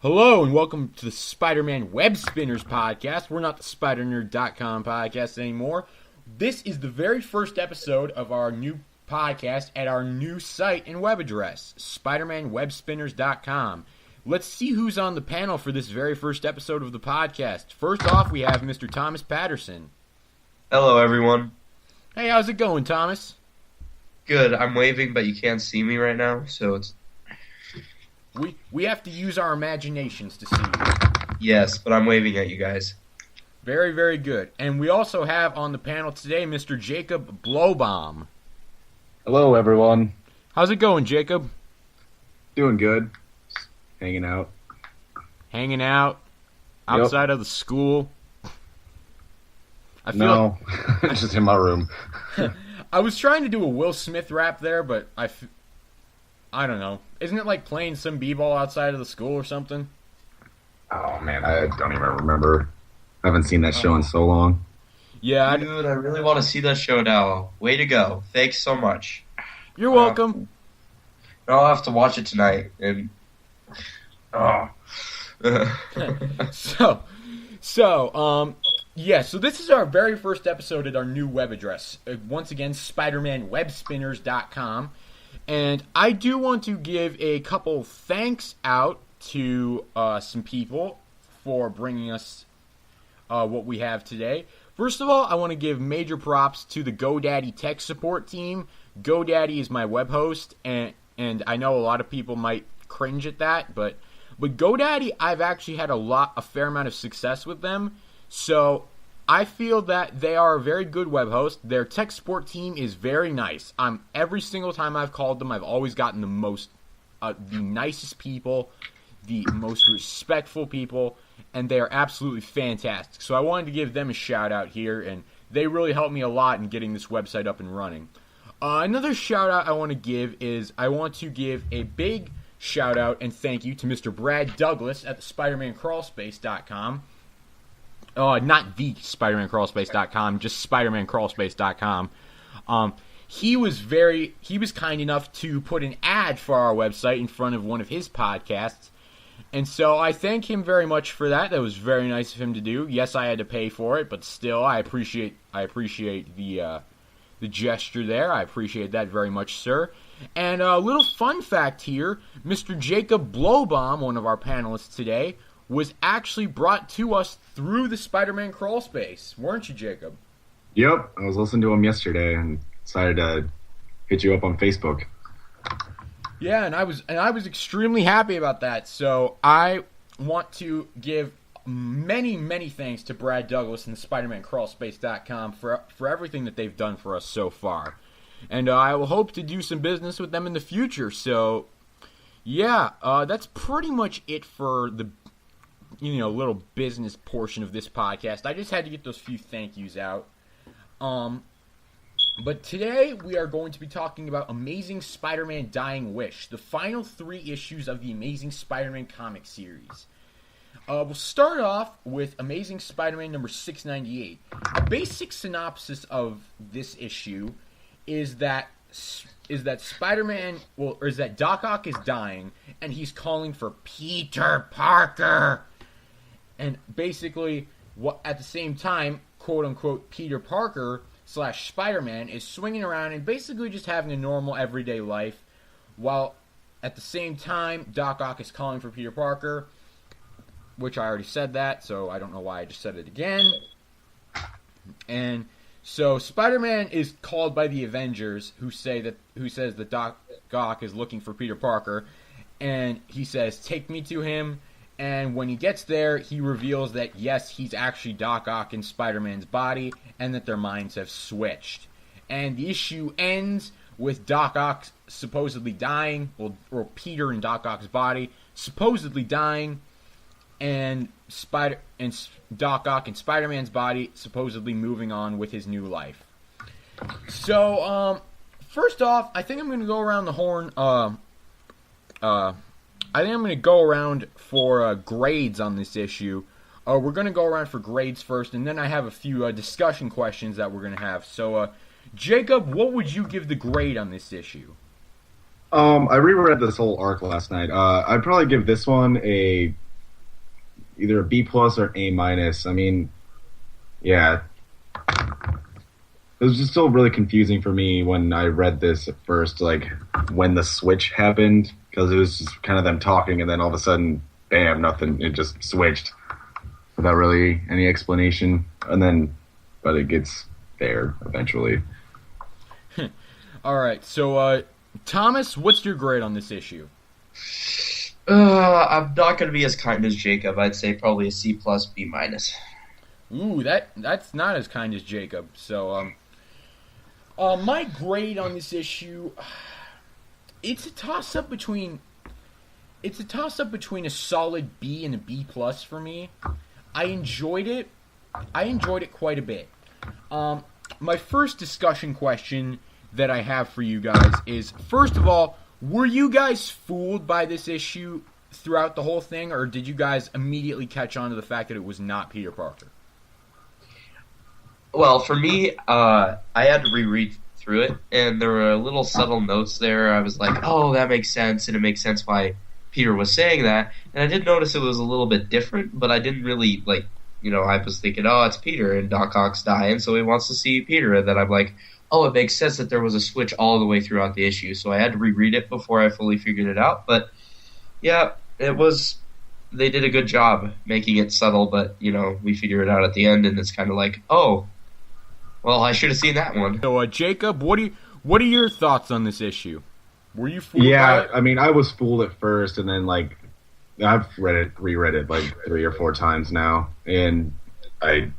Hello and welcome to the Spider-Man Web Spinners podcast. We're not the SpiderNerd.com podcast anymore. This is the very first episode of our new podcast at our new site and web address, SpiderManWebSpinners.com. Let's see who's on the panel for this very first episode of the podcast. First off, we have Mr. Thomas Patterson. Hello, everyone. Hey, how's it going, Thomas? Good. I'm waving, but you can't see me right now, so it's... We have to use our imaginations to see you. Yes, but I'm waving at you guys. Very, very good. And we also have on the panel today Mr. Jacob Blowbaum. Hello, everyone. How's it going, Jacob? Doing good. Just hanging out. Hanging out outside of the school. I feel No, just in my room. I was trying to do a Will Smith rap there, but I don't know. Isn't it like playing some b-ball outside of the school or something? Oh, man, I don't even remember. I haven't seen that show in so long. Yeah. Dude, I really want to see that show now. Way to go. Thanks so much. You're welcome. I'll have to watch it tonight. And So this is our very first episode at our new web address. Once again, SpiderManWebSpinners.com. And I do want to give a couple thanks out to some people for bringing us what we have today. First of all, I want to give major props to the GoDaddy tech support team. GoDaddy is my web host, and I know a lot of people might cringe at that, but GoDaddy, I've actually had a fair amount of success with them. So I feel that they are a very good web host. Their tech support team is very nice. Every single time I've called them, I've always gotten the nicest people, the most respectful people, and they are absolutely fantastic. So I wanted to give them a shout out here, and they really helped me a lot in getting this website up and running. Another shout out I want to give is I want to give a big shout out and thank you to Mr. Brad Douglas at the SpiderManCrawlspace.com. Not the SpiderManCrawlspace.com, just SpiderManCrawlspace.com. He was kind enough to put an ad for our website in front of one of his podcasts, and so I thank him very much for that. That was very nice of him to do. Yes, I had to pay for it, but still, I appreciate the gesture there. I appreciate that very much, sir. And a little fun fact here: Mr. Jacob Blowbaum, one of our panelists today, was actually brought to us through the Spider-Man crawl space, weren't you, Jacob? Yep, I was listening to him yesterday and decided to hit you up on Facebook. Yeah, and I was extremely happy about that. So I want to give many, many thanks to Brad Douglas and the SpiderManCrawlspace.com for everything that they've done for us so far. And I will hope to do some business with them in the future. So, yeah, that's pretty much it for the little business portion of this podcast. I just had to get those few thank yous out. But today we are going to be talking about Amazing Spider-Man Dying Wish, the final 3 issues of the Amazing Spider-Man comic series. We'll start off with Amazing Spider-Man number 698. The basic synopsis of this issue is that Doc Ock is dying and he's calling for Peter Parker. And basically, at the same time, quote-unquote, Peter Parker / Spider-Man is swinging around and basically just having a normal everyday life, while at the same time, Doc Ock is calling for Peter Parker, which I already said that, so I don't know why I just said it again. And so Spider-Man is called by the Avengers, who says that Doc Ock is looking for Peter Parker, and he says, "Take me to him." And when he gets there, he reveals that, yes, he's actually Doc Ock in Spider-Man's body, and that their minds have switched. And the issue ends with Doc Ock supposedly dying, or Peter in Doc Ock's body supposedly dying, and Doc Ock in Spider-Man's body supposedly moving on with his new life. So, first off, I think I'm going to go around the horn. I think I'm going to go around for grades on this issue. We're going to go around for grades first, and then I have a few discussion questions that we're going to have. So, Jacob, what would you give the grade on this issue? I reread this whole arc last night. I'd probably give this one a either a B plus or A minus. I mean, yeah, it was just still really confusing for me when I read this at first, like when the switch happened, because it was just kind of them talking, and then all of a sudden, bam, nothing. It just switched without really any explanation, but it gets there eventually. All right, so Thomas, what's your grade on this issue? I'm not going to be as kind as Jacob. I'd say probably a C plus, B minus. Ooh, that's not as kind as Jacob. So, my grade on this issue, it's a toss up between a solid B and a B plus for me. I enjoyed it quite a bit. My first discussion question that I have for you guys is, first of all, were you guys fooled by this issue throughout the whole thing, or did you guys immediately catch on to the fact that it was not Peter Parker? Well, for me, I had to reread through it, and there were little subtle notes there. I was like, oh, that makes sense, and it makes sense why Peter was saying that. And I did notice it was a little bit different, but I didn't really, I was thinking, oh, it's Peter, and Doc Ock's dying, so he wants to see Peter. And then I'm like, oh, it makes sense that there was a switch all the way throughout the issue. So I had to reread it before I fully figured it out. But, yeah, they did a good job making it subtle, but, we figure it out at the end, and it's kind of like, oh, well, I should have seen that one. So, Jacob, what are your thoughts on this issue? Were you fooled by it? I mean, I was fooled at first, and then, I've reread it 3 or 4 times now, and I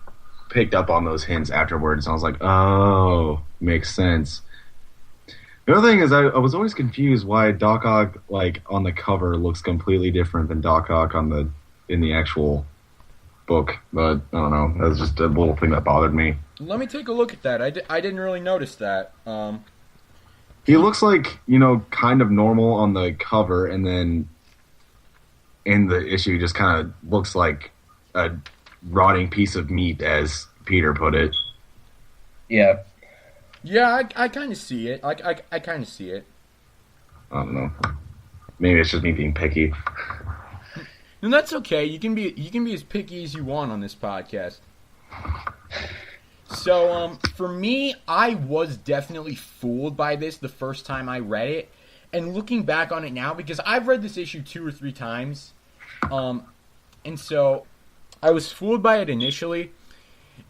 picked up on those hints afterwards, and I was like, oh, makes sense. The other thing is, I was always confused why Doc Ock, on the cover, looks completely different than Doc Ock in the actual book, but I don't know. That was just a little thing that bothered me. Let me take a look at that. I didn't really notice that. He looks like, kind of normal on the cover, and then in the issue just kind of looks like a rotting piece of meat, as Peter put it. Yeah. Yeah, I kind of see it. I kind of see it. I don't know. Maybe it's just me being picky. And that's okay. You can be as picky as you want on this podcast. So, for me, I was definitely fooled by this the first time I read it. And looking back on it now, because I've read this issue 2 or 3 times, and so I was fooled by it initially,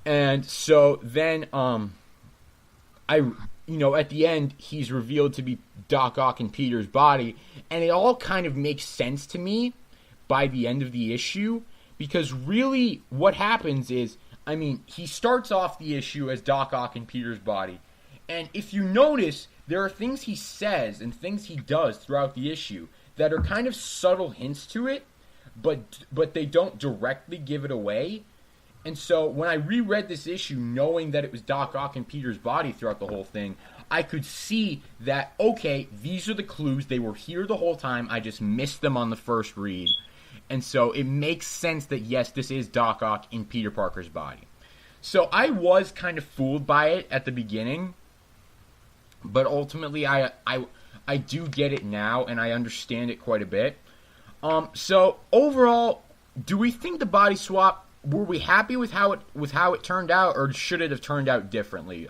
and so then, at the end, he's revealed to be Doc Ock in Peter's body, and it all kind of makes sense to me by the end of the issue, because really what happens is, he starts off the issue as Doc Ock in Peter's body, and if you notice, there are things he says and things he does throughout the issue that are kind of subtle hints to it, but they don't directly give it away. And so when I reread this issue knowing that it was Doc Ock in Peter's body throughout the whole thing, I could see that, okay, these are the clues. They were here the whole time. I just missed them on the first read. And so it makes sense that, yes, this is Doc Ock in Peter Parker's body. So I was kind of fooled by it at the beginning, but ultimately I do get it now, and I understand it quite a bit. So overall, do we think the body swap, were we happy with how it turned out, or should it have turned out differently?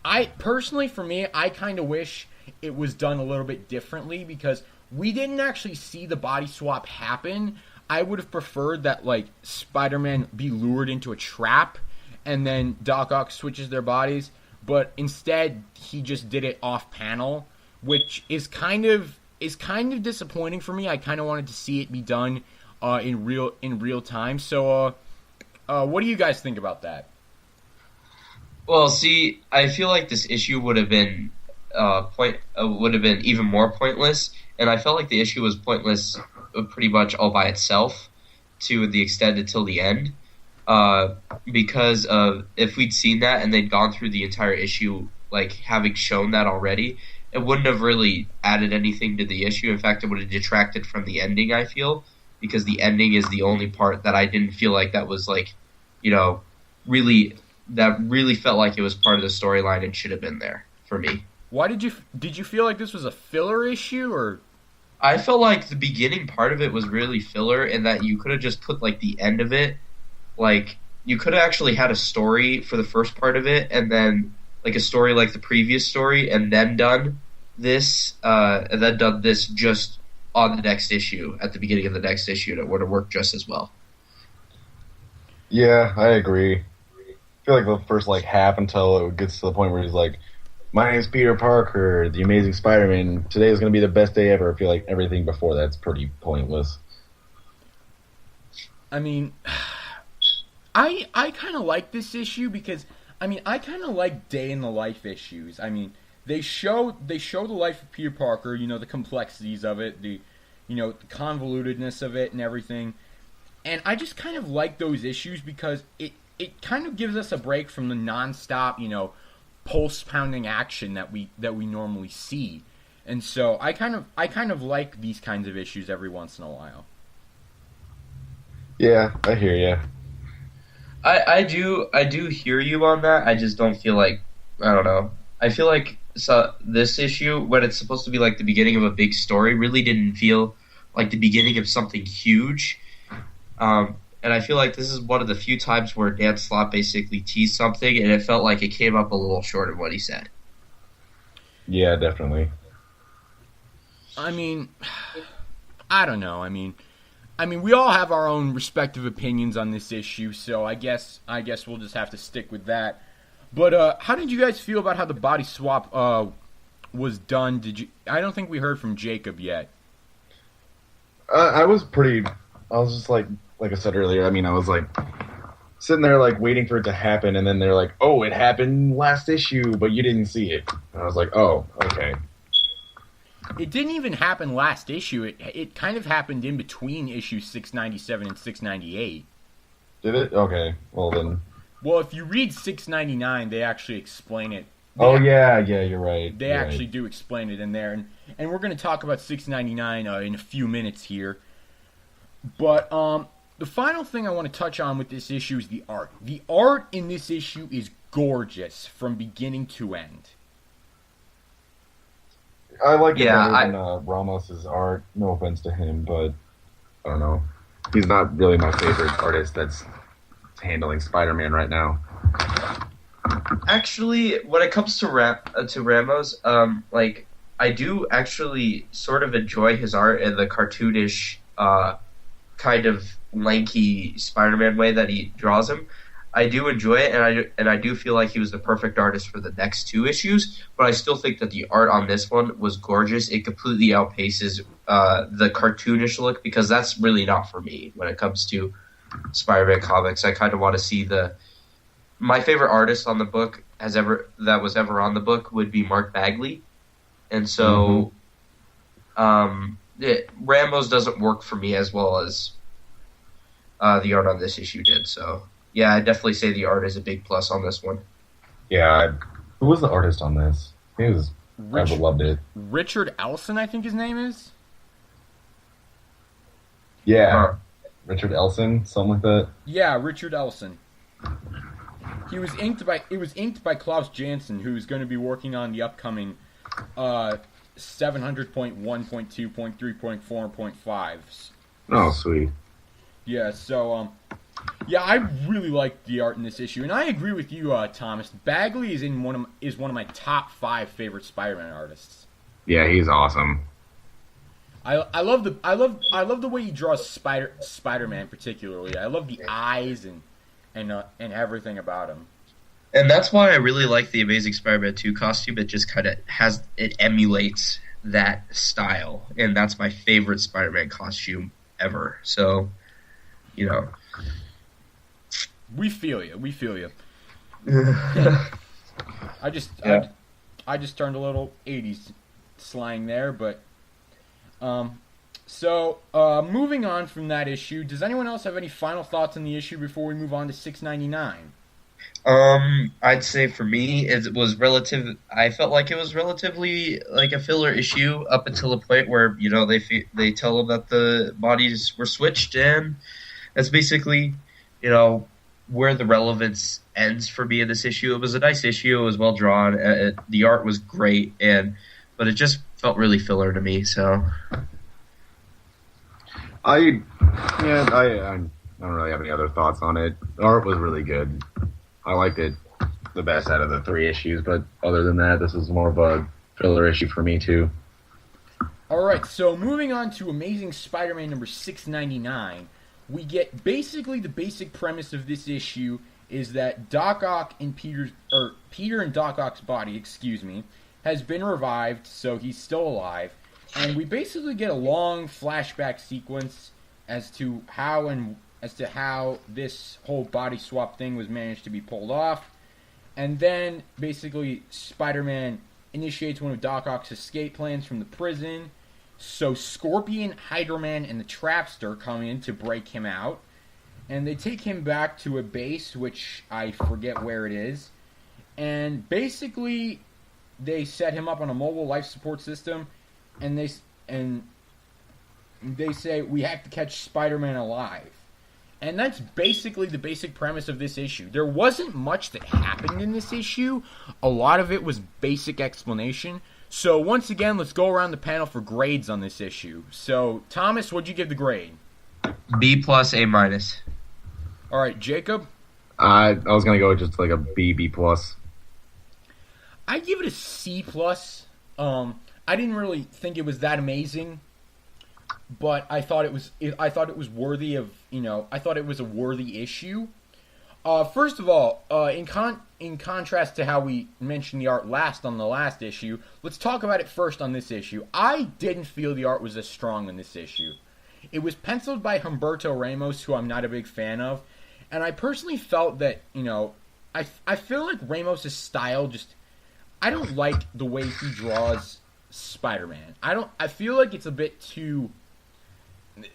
I personally, for me, I kind of wish it was done a little bit differently, because we didn't actually see the body swap happen. I would have preferred that, Spider-Man be lured into a trap, and then Doc Ock switches their bodies, but instead he just did it off panel, which is kind of disappointing for me. I kind of wanted to see it be done in real time. So, what do you guys think about that? Well, see, I feel like this issue would have been even more pointless, and I felt like the issue was pointless pretty much all by itself to the extent until the end, because of if we'd seen that and they'd gone through the entire issue having shown that already, it wouldn't have really added anything to the issue. In fact, it would have detracted from the ending, I feel, because the ending is the only part that I didn't feel like that was really felt like it was part of the storyline and should have been there for me. Why did you feel like this was a filler issue, or? I felt like the beginning part of it was really filler, and that you could have just put like the end of it, like you could have actually had a story for the first part of it, and then like a story like the previous story, and then done this just on the next issue at the beginning of the next issue, and it would have worked just as well. Yeah, I agree. I feel like the first like half until it gets to the point where he's like, "My name's Peter Parker, the Amazing Spider-Man. Today is going to be the best day ever." I feel like everything before that's pretty pointless. I mean, I kind of like this issue because I kind of like day in the life issues. I mean, they show the life of Peter Parker, the complexities of it, the convolutedness of it and everything. And I just kind of like those issues because it kind of gives us a break from the nonstop, pulse pounding action that we normally see. And so I kind of like these kinds of issues every once in a while. Yeah, I hear you. I do hear you on that. I just don't feel like, I don't know. I feel like this issue, when it's supposed to be like the beginning of a big story, really didn't feel like the beginning of something huge. And I feel like this is one of the few times where Dan Slott basically teased something, and it felt like it came up a little short of what he said. Yeah, definitely. I mean, I don't know. I mean, we all have our own respective opinions on this issue, so I guess we'll just have to stick with that. But how did you guys feel about how the body swap was done? I don't think we heard from Jacob yet. I was just like I said earlier. I mean, I was like sitting there like waiting for it to happen, and then they're like, "Oh, it happened last issue, but you didn't see it." And I was like, "Oh, okay." It didn't even happen last issue. It kind of happened in between issues 697 and 698. Did it? Okay. Well then. Well, if you read 699, they actually explain it. Yeah, you're right. They actually do explain it in there, and we're going to talk about 699 in a few minutes here. But the final thing I want to touch on with this issue is the art. The art in this issue is gorgeous from beginning to end. I like it better than Ramos's art. No offense to him, but I don't know. He's not really my favorite artist that's handling Spider-Man right now. Actually, when it comes to Ramos, like I do actually sort of enjoy his art in the cartoonish, kind of lanky Spider-Man way that he draws him. I do enjoy it, and I do feel like he was the perfect artist for the next two issues. But I still think that the art on this one was gorgeous. It completely outpaces the cartoonish look, because that's really not for me when it comes to Spider-Man comics. I kind of want to see my favorite artist on the book that was ever on the book would be Mark Bagley, and so Ramos doesn't work for me as well as the art on this issue did. So yeah, I definitely say the art is a big plus on this one. Yeah, who was the artist on this? I loved it. Richard Elson, I think his name is. Yeah. Richard Elson, something like that. Yeah, Richard Elson. It was inked by Klaus Janson, who's going to be working on the upcoming 700.1.2.3.4.5. Oh, sweet. Yeah, so yeah, I really like the art in this issue, and I agree with you, Thomas. Bagley is one of my top 5 favorite Spider-Man artists. Yeah, he's awesome. I love the way he draws Spider-Man particularly. I love the eyes and everything about him. And that's why I really like the Amazing Spider-Man 2 costume. It just kind of emulates that style, and that's my favorite Spider-Man costume ever. So, we feel you. I just turned a little 80s slang there, but so moving on from that issue, does anyone else have any final thoughts on the issue before we move on to 699? I'd say for me, it was I felt like it was relatively like a filler issue up until the point where they tell them that the bodies were switched, and that's basically where the relevance ends for me in this issue. It was a nice issue. It was well drawn. The art was great, but it just felt really filler to me. So I yeah, I don't really have any other thoughts on it. The art was really good. I liked it the best out of the 3 issues, but other than that, this is more of a filler issue for me too. Alright, so moving on to Amazing Spider-Man number 699, we get basically the basic premise of this issue is that Peter and Doc Ock's body, has been revived, so he's still alive, and we basically get a long flashback sequence as to how this whole body swap thing was managed to be pulled off. And then basically Spider-Man initiates one of Doc Ock's escape plans from the prison. So Scorpion, Hydro-Man, and the Trapster come in to break him out. And they take him back to a base, which I forget where it is. And basically they set him up on a mobile life support system. And they say, we have to catch Spider-Man alive. And that's basically the basic premise of this issue. There wasn't much that happened in this issue. A lot of it was basic explanation. So once again, let's go around the panel for grades on this issue. So, Thomas, what'd you give the grade? B+, A-. All right, Jacob? I was going to go just like a B+. I'd give it a C+. I didn't really think it was that amazing. But I thought it was worthy of, I thought it was a worthy issue. First of all, in contrast to how we mentioned the art last on the last issue, let's talk about it first on this issue. I didn't feel the art was as strong in this issue. It was penciled by Humberto Ramos, who I'm not a big fan of, and I personally felt that, I feel like Ramos' style I don't like the way he draws Spider-Man. I feel like it's a bit too...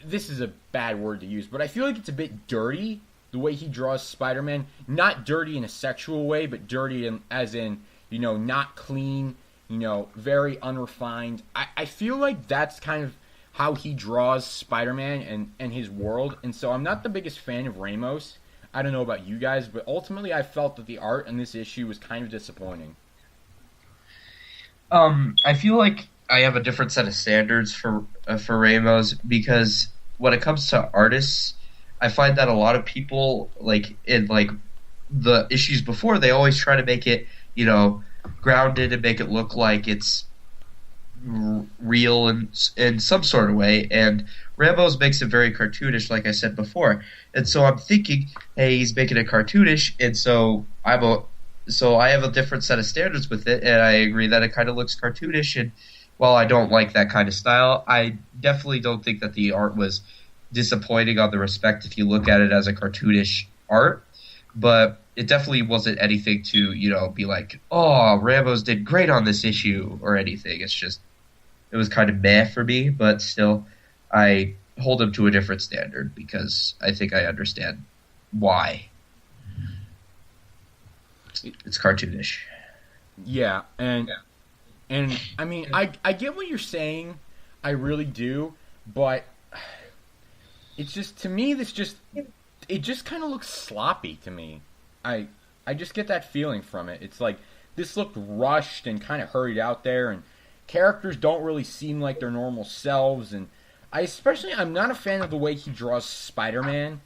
This is a bad word to use, but I feel like it's a bit dirty, the way he draws Spider-Man. Not dirty in a sexual way, but dirty as in, not clean, very unrefined. I feel like that's kind of how he draws Spider-Man and his world, and so I'm not the biggest fan of Ramos. I don't know about you guys, but ultimately I felt that the art in this issue was kind of disappointing. I feel like I have a different set of standards for Ramos, because when it comes to artists, I find that a lot of people, in the issues before, they always try to make it, grounded and make it look like it's real in some sort of way, and Ramos makes it very cartoonish, like I said before. And so I'm thinking, hey, he's making it cartoonish, and so I have a different set of standards with it, and I agree that it kind of looks cartoonish. And while I don't like that kind of style, I definitely don't think that the art was disappointing on the respect if you look at it as a cartoonish art. But it definitely wasn't anything to, be like, oh, Ramos did great on this issue or anything. It's just, it was kind of meh for me, but still, I hold him to a different standard because I think I understand why. It's cartoonish. Yeah, and I mean, I get what you're saying, I really do, but it's just, to me, it just kind of looks sloppy to me. I just get that feeling from it. It's like, this looked rushed and kind of hurried out there, and characters don't really seem like their normal selves, and I'm not a fan of the way he draws Spider-Man.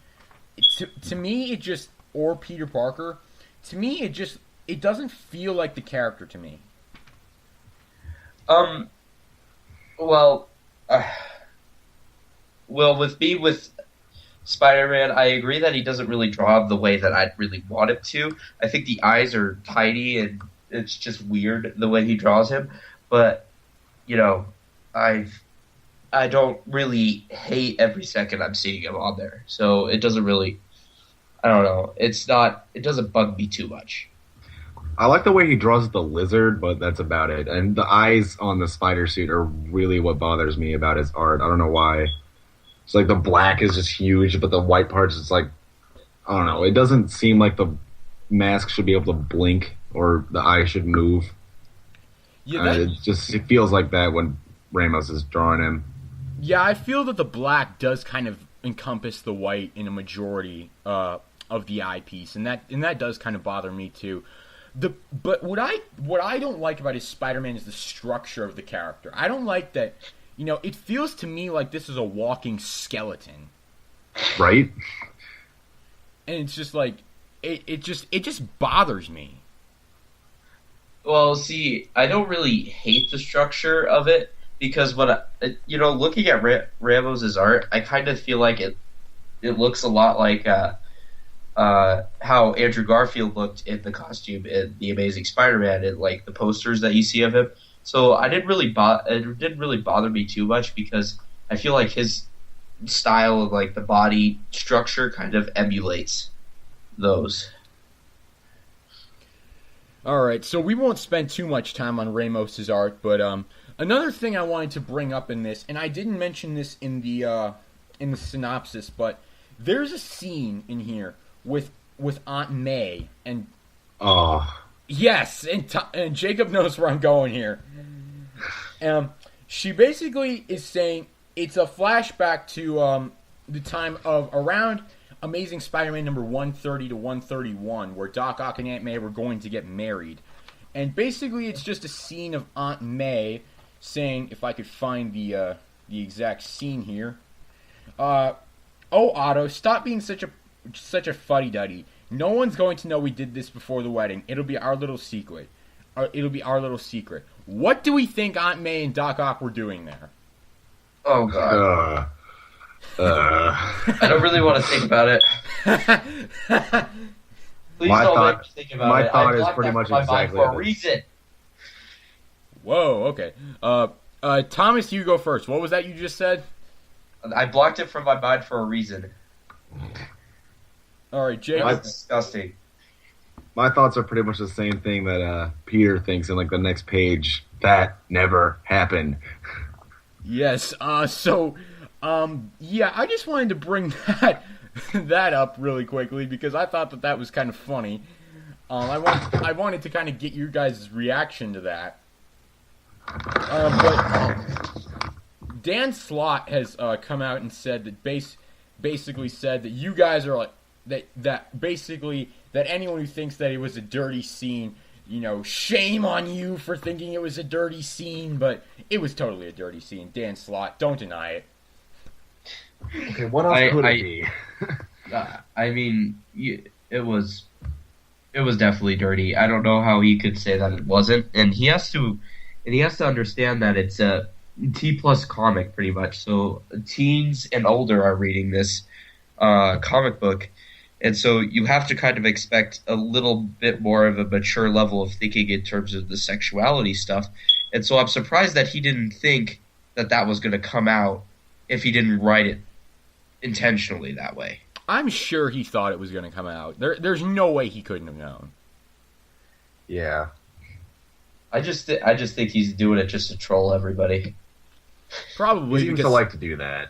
To me, it just, or Peter Parker, to me, it doesn't feel like the character to me. Well, with Spider-Man, I agree that he doesn't really draw the way that I'd really want him to. I think the eyes are tiny and it's just weird the way he draws him. But, I don't really hate every second I'm seeing him on there. So it doesn't really, I don't know. It doesn't bug me too much. I like the way he draws the lizard, but that's about it. And the eyes on the spider suit are really what bothers me about his art. I don't know why. It's like the black is just huge, but the white parts, it's like, I don't know. It doesn't seem like the mask should be able to blink or the eye should move. Yeah, it feels like that when Ramos is drawing him. Yeah, I feel that the black does kind of encompass the white in a majority of the eyepiece, and that does kind of bother me too. But what I don't like about his Spider-Man is the structure of the character. I don't like that it feels to me like this is a walking skeleton. Right? And it's just like, it just bothers me. Well, see, I don't really hate the structure of it because looking at Ramos's art, I kind of feel like it looks a lot like how Andrew Garfield looked in the costume in The Amazing Spider-Man and like the posters that you see of him. So it didn't really bother me too much because I feel like his style of like the body structure kind of emulates those. All right, so we won't spend too much time on Ramos's art, but another thing I wanted to bring up in this, and I didn't mention this in the synopsis, but there's a scene in here with Aunt May and yes, and Jacob knows where I'm going here. She basically is saying it's a flashback to the time of around Amazing Spider-Man number 130 to 131, where Doc Ock and Aunt May were going to get married. And basically it's just a scene of Aunt May saying, if I could find the exact scene here, "Oh, Otto, stop being such a fuddy-duddy. No one's going to know we did this before the wedding. It'll be our little secret. What do we think Aunt May and Doc Ock were doing there?" Oh, God. I don't really want to think about it. Please don't make me think about it. My thought is pretty much exactly for a reason. Whoa, okay. Thomas, you go first. What was that you just said? I blocked it from my mind for a reason. All right, Jake. That's disgusting. My thoughts are pretty much the same thing that Peter thinks in like the next page. That never happened. Yes. Yeah, I just wanted to bring that up really quickly because I thought that was kind of funny. I wanted to kind of get your guys' reaction to that. But Dan Slott has come out and said that basically said that you guys are like that anyone who thinks that it was a dirty scene, shame on you for thinking it was a dirty scene, but it was totally a dirty scene. Dan Slott, don't deny it. Okay, what else could it be? I mean, it was definitely dirty. I don't know how he could say that it wasn't, and he has to understand that it's a T+ comic pretty much. So teens and older are reading this comic book, and so you have to kind of expect a little bit more of a mature level of thinking in terms of the sexuality stuff. And so I'm surprised that he didn't think that was going to come out if he didn't write it intentionally that way. I'm sure he thought it was going to come out. There's no way he couldn't have known. Yeah. I just think he's doing it just to troll everybody. Probably. He seems to like to do that.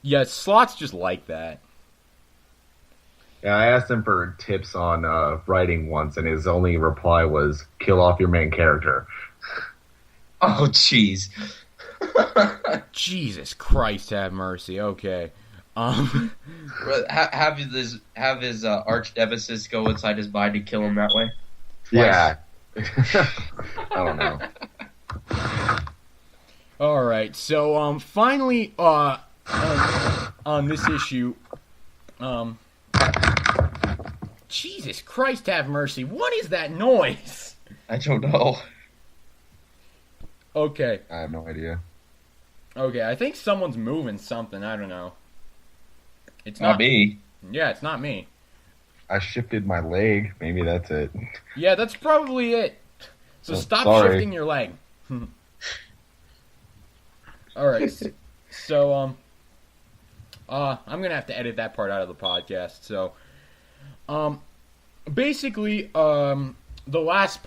Yeah, Slots just like that. Yeah, I asked him for tips on writing once, and his only reply was, kill off your main character. Oh, jeez. Jesus Christ, have mercy. Okay. Have his arch nemesis go inside his mind and kill him that way? Yeah. I don't know. All right. So, finally, on this issue, Jesus Christ, have mercy. What is that noise? I don't know. Okay. I have no idea. Okay, I think someone's moving something. I don't know. It's not me. Yeah, it's not me. I shifted my leg. Maybe that's it. Yeah, that's probably it. So stop shifting your leg. All right. So, I'm gonna have to edit that part out of the podcast. So, basically, the last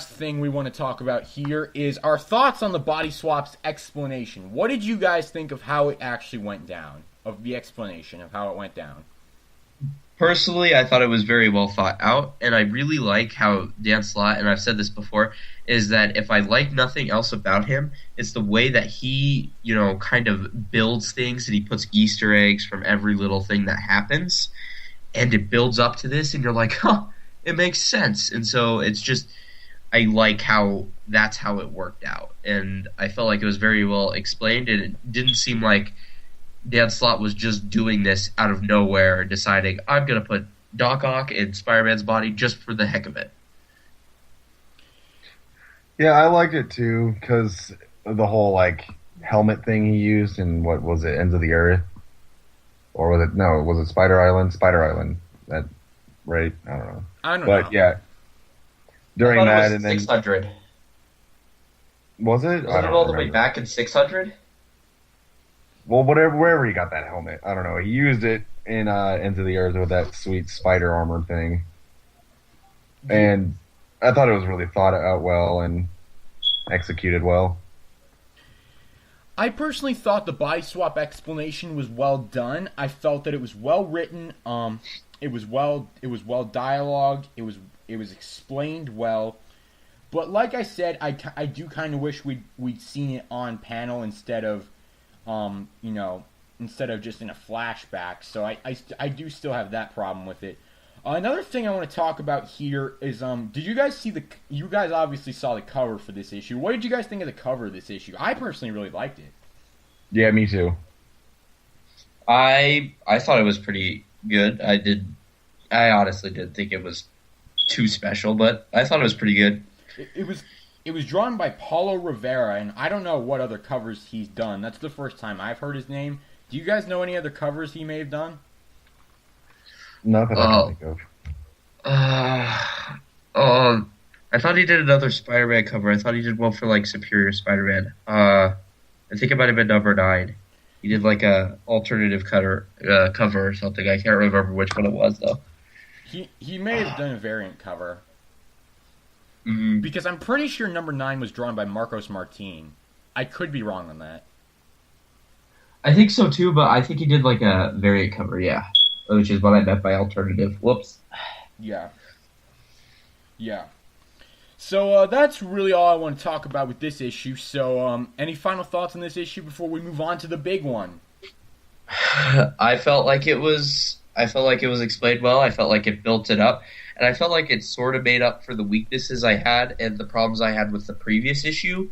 thing we want to talk about here is our thoughts on the body swaps explanation. What did you guys think of how it actually went down? Of the explanation of how it went down? Personally, I thought it was very well thought out, and I really like how Dan Slott, and I've said this before, is that if I like nothing else about him, it's the way that he, kind of builds things, and he puts Easter eggs from every little thing that happens, and it builds up to this, and you're like, huh, it makes sense. And so it's just, I like how that's how it worked out, and I felt like it was very well explained, and it didn't seem like Dan Slott was just doing this out of nowhere, deciding I'm gonna put Doc Ock in Spider-Man's body just for the heck of it. Yeah, I liked it too because the whole like helmet thing he used in what was it, Ends of the Earth, or was it Spider Island? Spider Island, that right? I don't know. But yeah, during that and then 600. Was it? Wasn't it all the way back in 600? Well, wherever he got that helmet, I don't know. He used it in Into the Earth with that sweet spider armor thing, and I thought it was really thought out well and executed well. I personally thought the body swap explanation was well done. I felt that it was well written. It was well dialogued. It was explained well. But like I said, I do kind of wish we'd seen it on panel instead of just in a flashback. So I do still have that problem with it. Another thing I want to talk about here is did you guys see you guys obviously saw the cover for this issue. What did you guys think of the cover of this issue? I personally really liked it. Yeah, me too. I thought it was pretty good. I honestly didn't think it was too special, but I thought it was pretty good. It was drawn by Paulo Rivera, and I don't know what other covers he's done. That's the first time I've heard his name. Do you guys know any other covers he may have done? Not that I can think of. I thought he did another Spider-Man cover. I thought he did one for like Superior Spider-Man. I think it might have been number 9. He did like a alternative cover or something. I can't remember which one it was though. He may have done a variant cover. Mm-hmm. Because I'm pretty sure number 9 was drawn by Marcos Martin. I could be wrong on that. I think so too, but I think he did like a variant cover, yeah. Which is what I meant by alternative. Whoops. Yeah. So that's really all I want to talk about with this issue. So any final thoughts on this issue before we move on to the big one? I felt like it was explained well. I felt like it built it up. And I felt like it sort of made up for the weaknesses I had and the problems I had with the previous issue.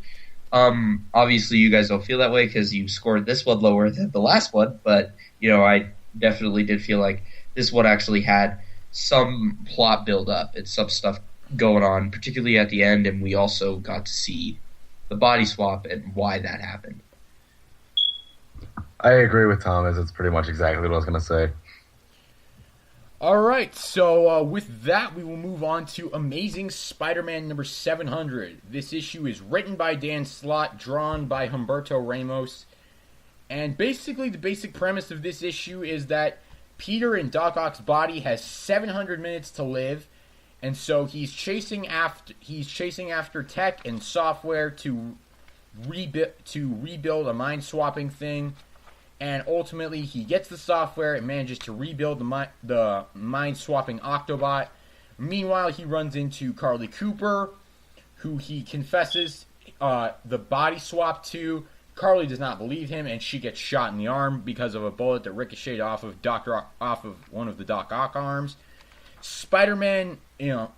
Obviously, you guys don't feel that way because you scored this one lower than the last one. But, I definitely did feel like this one actually had some plot build up and some stuff going on, particularly at the end. And we also got to see the body swap and why that happened. I agree with Thomas. It's pretty much exactly what I was going to say. All right, so with that, we will move on to Amazing Spider-Man number 700. This issue is written by Dan Slott, drawn by Humberto Ramos. And basically, the basic premise of this issue is that Peter in Doc Ock's body has 700 minutes to live, and so he's chasing after tech and software to rebuild a mind-swapping thing. And ultimately, he gets the software and manages to rebuild the mind-swapping Octobot. Meanwhile, he runs into Carly Cooper, who he confesses the body swap to. Carly does not believe him, and she gets shot in the arm because of a bullet that ricocheted off of one of the Doc Ock arms. Spider-Man,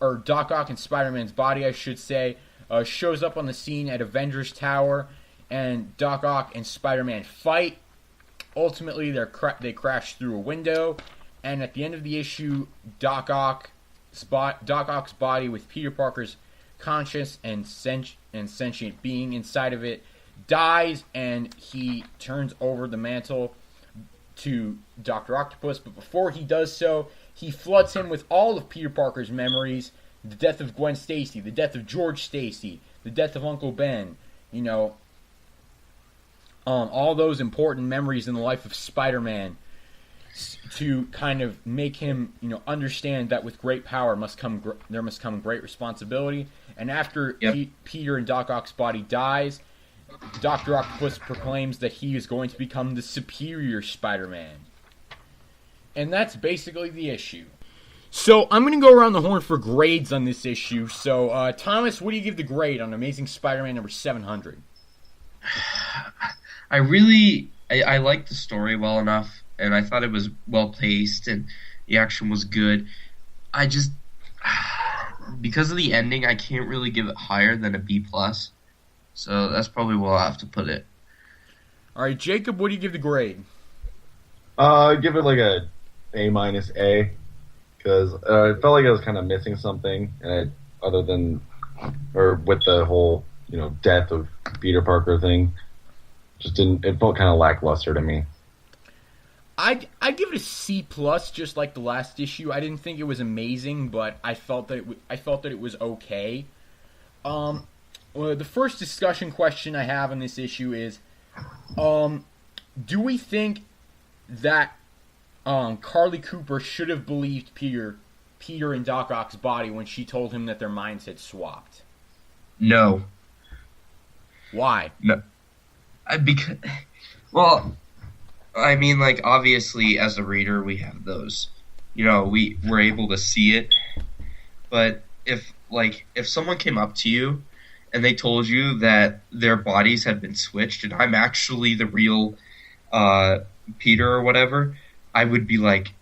or Doc Ock in Spider-Man's body, I should say, shows up on the scene at Avengers Tower, and Doc Ock and Spider-Man fight. Ultimately, they crash through a window, and at the end of the issue, Doc Ock's body with Peter Parker's conscious and sentient being inside of it dies, and he turns over the mantle to Dr. Octopus. But before he does so, he floods him with all of Peter Parker's memories: the death of Gwen Stacy, the death of George Stacy, the death of Uncle Ben. All those important memories in the life of Spider-Man, to kind of make him, understand that with great power must come great responsibility. And after Peter and Doc Ock's body dies, Dr. Octopus proclaims that he is going to become the superior Spider-Man. And that's basically the issue. So I'm going to go around the horn for grades on this issue. So, Thomas, what do you give the grade on Amazing Spider-Man number 700? I liked the story well enough, and I thought it was well paced, and the action was good. because of the ending, I can't really give it higher than a B plus. So that's probably where I'll have to put it. All right, Jacob, what do you give the grade? Give it like a A-A, because I felt like I was kind of missing something, and with the whole death of Peter Parker thing, it felt kind of lackluster to me. I'd give it a C plus, just like the last issue. I didn't think it was amazing, but I felt that it was okay. Well, the first discussion question I have on this issue is, do we think that Carly Cooper should have believed Peter in Doc Ock's body when she told him that their minds had swapped? No. Why? No. Well, I mean, like, obviously, as a reader, we have those. We're able to see it. But if someone came up to you and they told you that their bodies had been switched and I'm actually the real Peter or whatever, I would be like,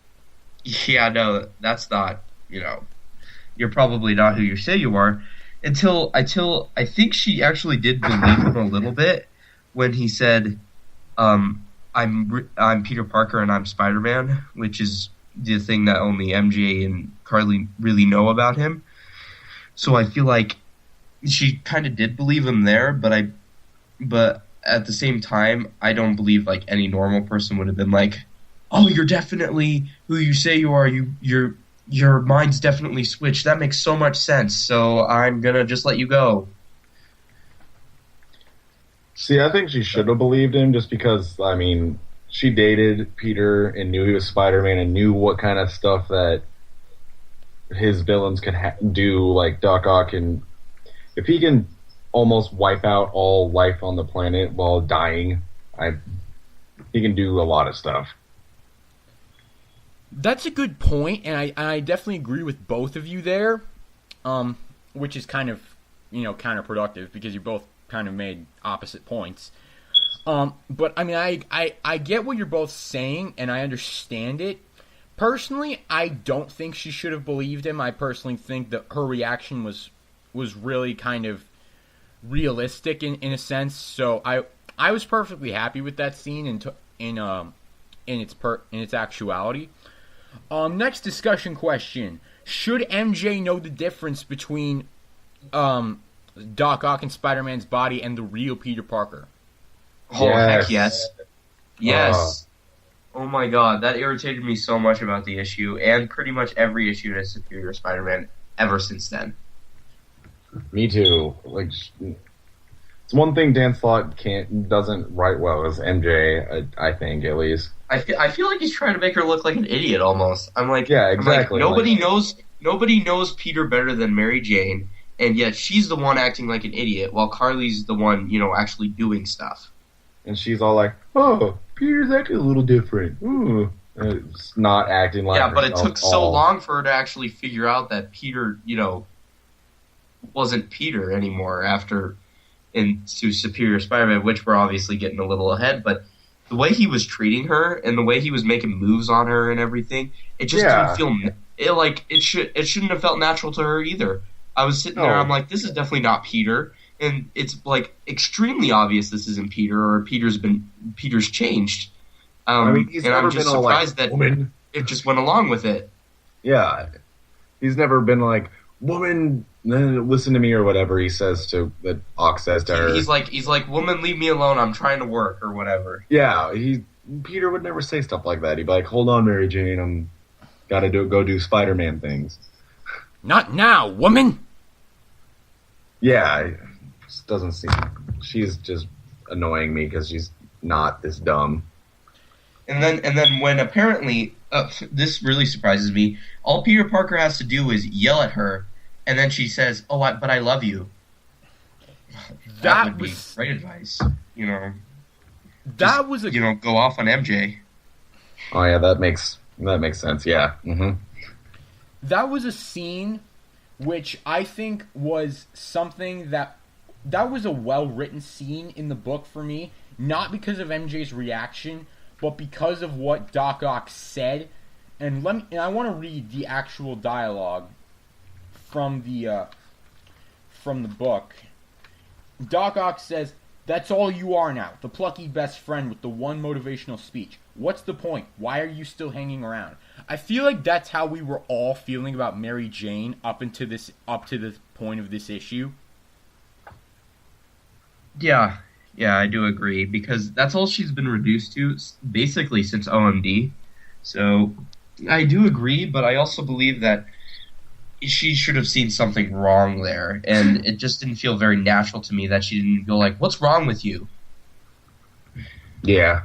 yeah, no, that's not, you're probably not who you say you are. Until I think she actually did believe him a little bit when he said, I'm Peter Parker and I'm Spider-Man, which is the thing that only MJ and Carly really know about him. So I feel like she kind of did believe him there, but at the same time, I don't believe like any normal person would have been like, "Oh, you're definitely who you say you are. Your mind's definitely switched. That makes so much sense. So I'm gonna just let you go." See, I think she should have believed him just because, I mean, she dated Peter and knew he was Spider-Man and knew what kind of stuff that his villains could do, like Doc Ock. And if he can almost wipe out all life on the planet while dying, he can do a lot of stuff. That's a good point, and I definitely agree with both of you there, which is kind of, counterproductive because you both kind of made opposite points. But, I mean, I get what you're both saying, and I understand it. Personally, I don't think she should have believed him. I personally think that her reaction was really kind of realistic in a sense. So I was perfectly happy with that scene in its actuality. Next discussion question: should MJ know the difference between Doc Ock and Spider-Man's body and the real Peter Parker? Oh, yes. Heck yes. Yes. Oh my god, that irritated me so much about the issue, and pretty much every issue in Superior Spider-Man ever since then. Me too. Like, it's one thing Dan Slott doesn't write well as MJ, I think, at least. I feel like he's trying to make her look like an idiot almost. I'm like, yeah, exactly. Nobody knows Peter better than Mary Jane, and yet she's the one acting like an idiot, while Carly's the one, actually doing stuff. And she's all like, "Oh, Peter's acting a little different." Ooh. It's not acting like yeah, but it took so long for her to actually figure out that Peter, wasn't Peter anymore into Superior Spider-Man, which we're obviously getting a little ahead, but the way he was treating her and the way he was making moves on her and everything, it just didn't feel it shouldn't have felt natural to her either. I was sitting there, I'm like, this is definitely not Peter, and it's like extremely obvious this isn't Peter, or Peter's changed. I mean, he's never been surprised like, that woman. It just went along with it. Yeah, he's never been like, woman, listen to me, or whatever he says that Ock says to her. He's like, woman, leave me alone. I'm trying to work, or whatever. Yeah, Peter would never say stuff like that. He'd be like, hold on, Mary Jane, I'm gotta go do Spider-Man things. Not now, woman. Yeah, it just doesn't seem. She's just annoying me because she's not this dumb. And then when apparently this really surprises me, all Peter Parker has to do is yell at her, and then she says, "Oh, but I love you." That would be great advice, That was a go off on MJ. Oh yeah, that makes sense. Yeah. Mm-hmm. That was a scene which I think was something that was a well-written scene in the book for me, not because of MJ's reaction, but because of what Doc Ock said. And I want to read the actual dialogue from the book. Doc Ock says, "That's all you are now, the plucky best friend with the one motivational speech. What's the point? Why are you still hanging around?" I feel like that's how we were all feeling about Mary Jane up to this point of this issue. Yeah, I do agree, because that's all she's been reduced to basically since OMD. So I do agree, but I also believe that she should have seen something wrong there, and it just didn't feel very natural to me that she didn't go like, "What's wrong with you?" Yeah.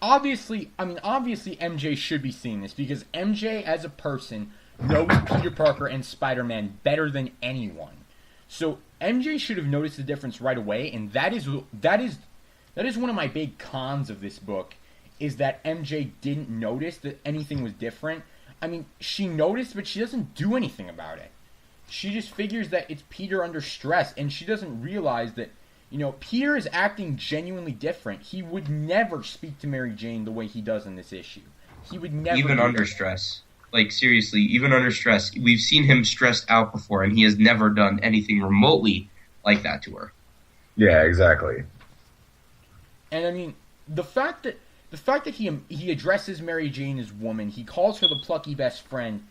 Obviously MJ should be seeing this, because MJ as a person knows Peter Parker and Spider-Man better than anyone. So MJ should have noticed the difference right away, and that is one of my big cons of this book, is that MJ didn't notice that anything was different. I mean, she noticed, but she doesn't do anything about it. She just figures that it's Peter under stress, and she doesn't realize that, Peter is acting genuinely different. He would never speak to Mary Jane the way he does in this issue. He would never. Even under stress. Like, seriously, even under stress. We've seen him stressed out before, and he has never done anything remotely like that to her. Yeah, exactly. And I mean, the fact that he addresses Mary Jane as woman, he calls her the plucky best friend.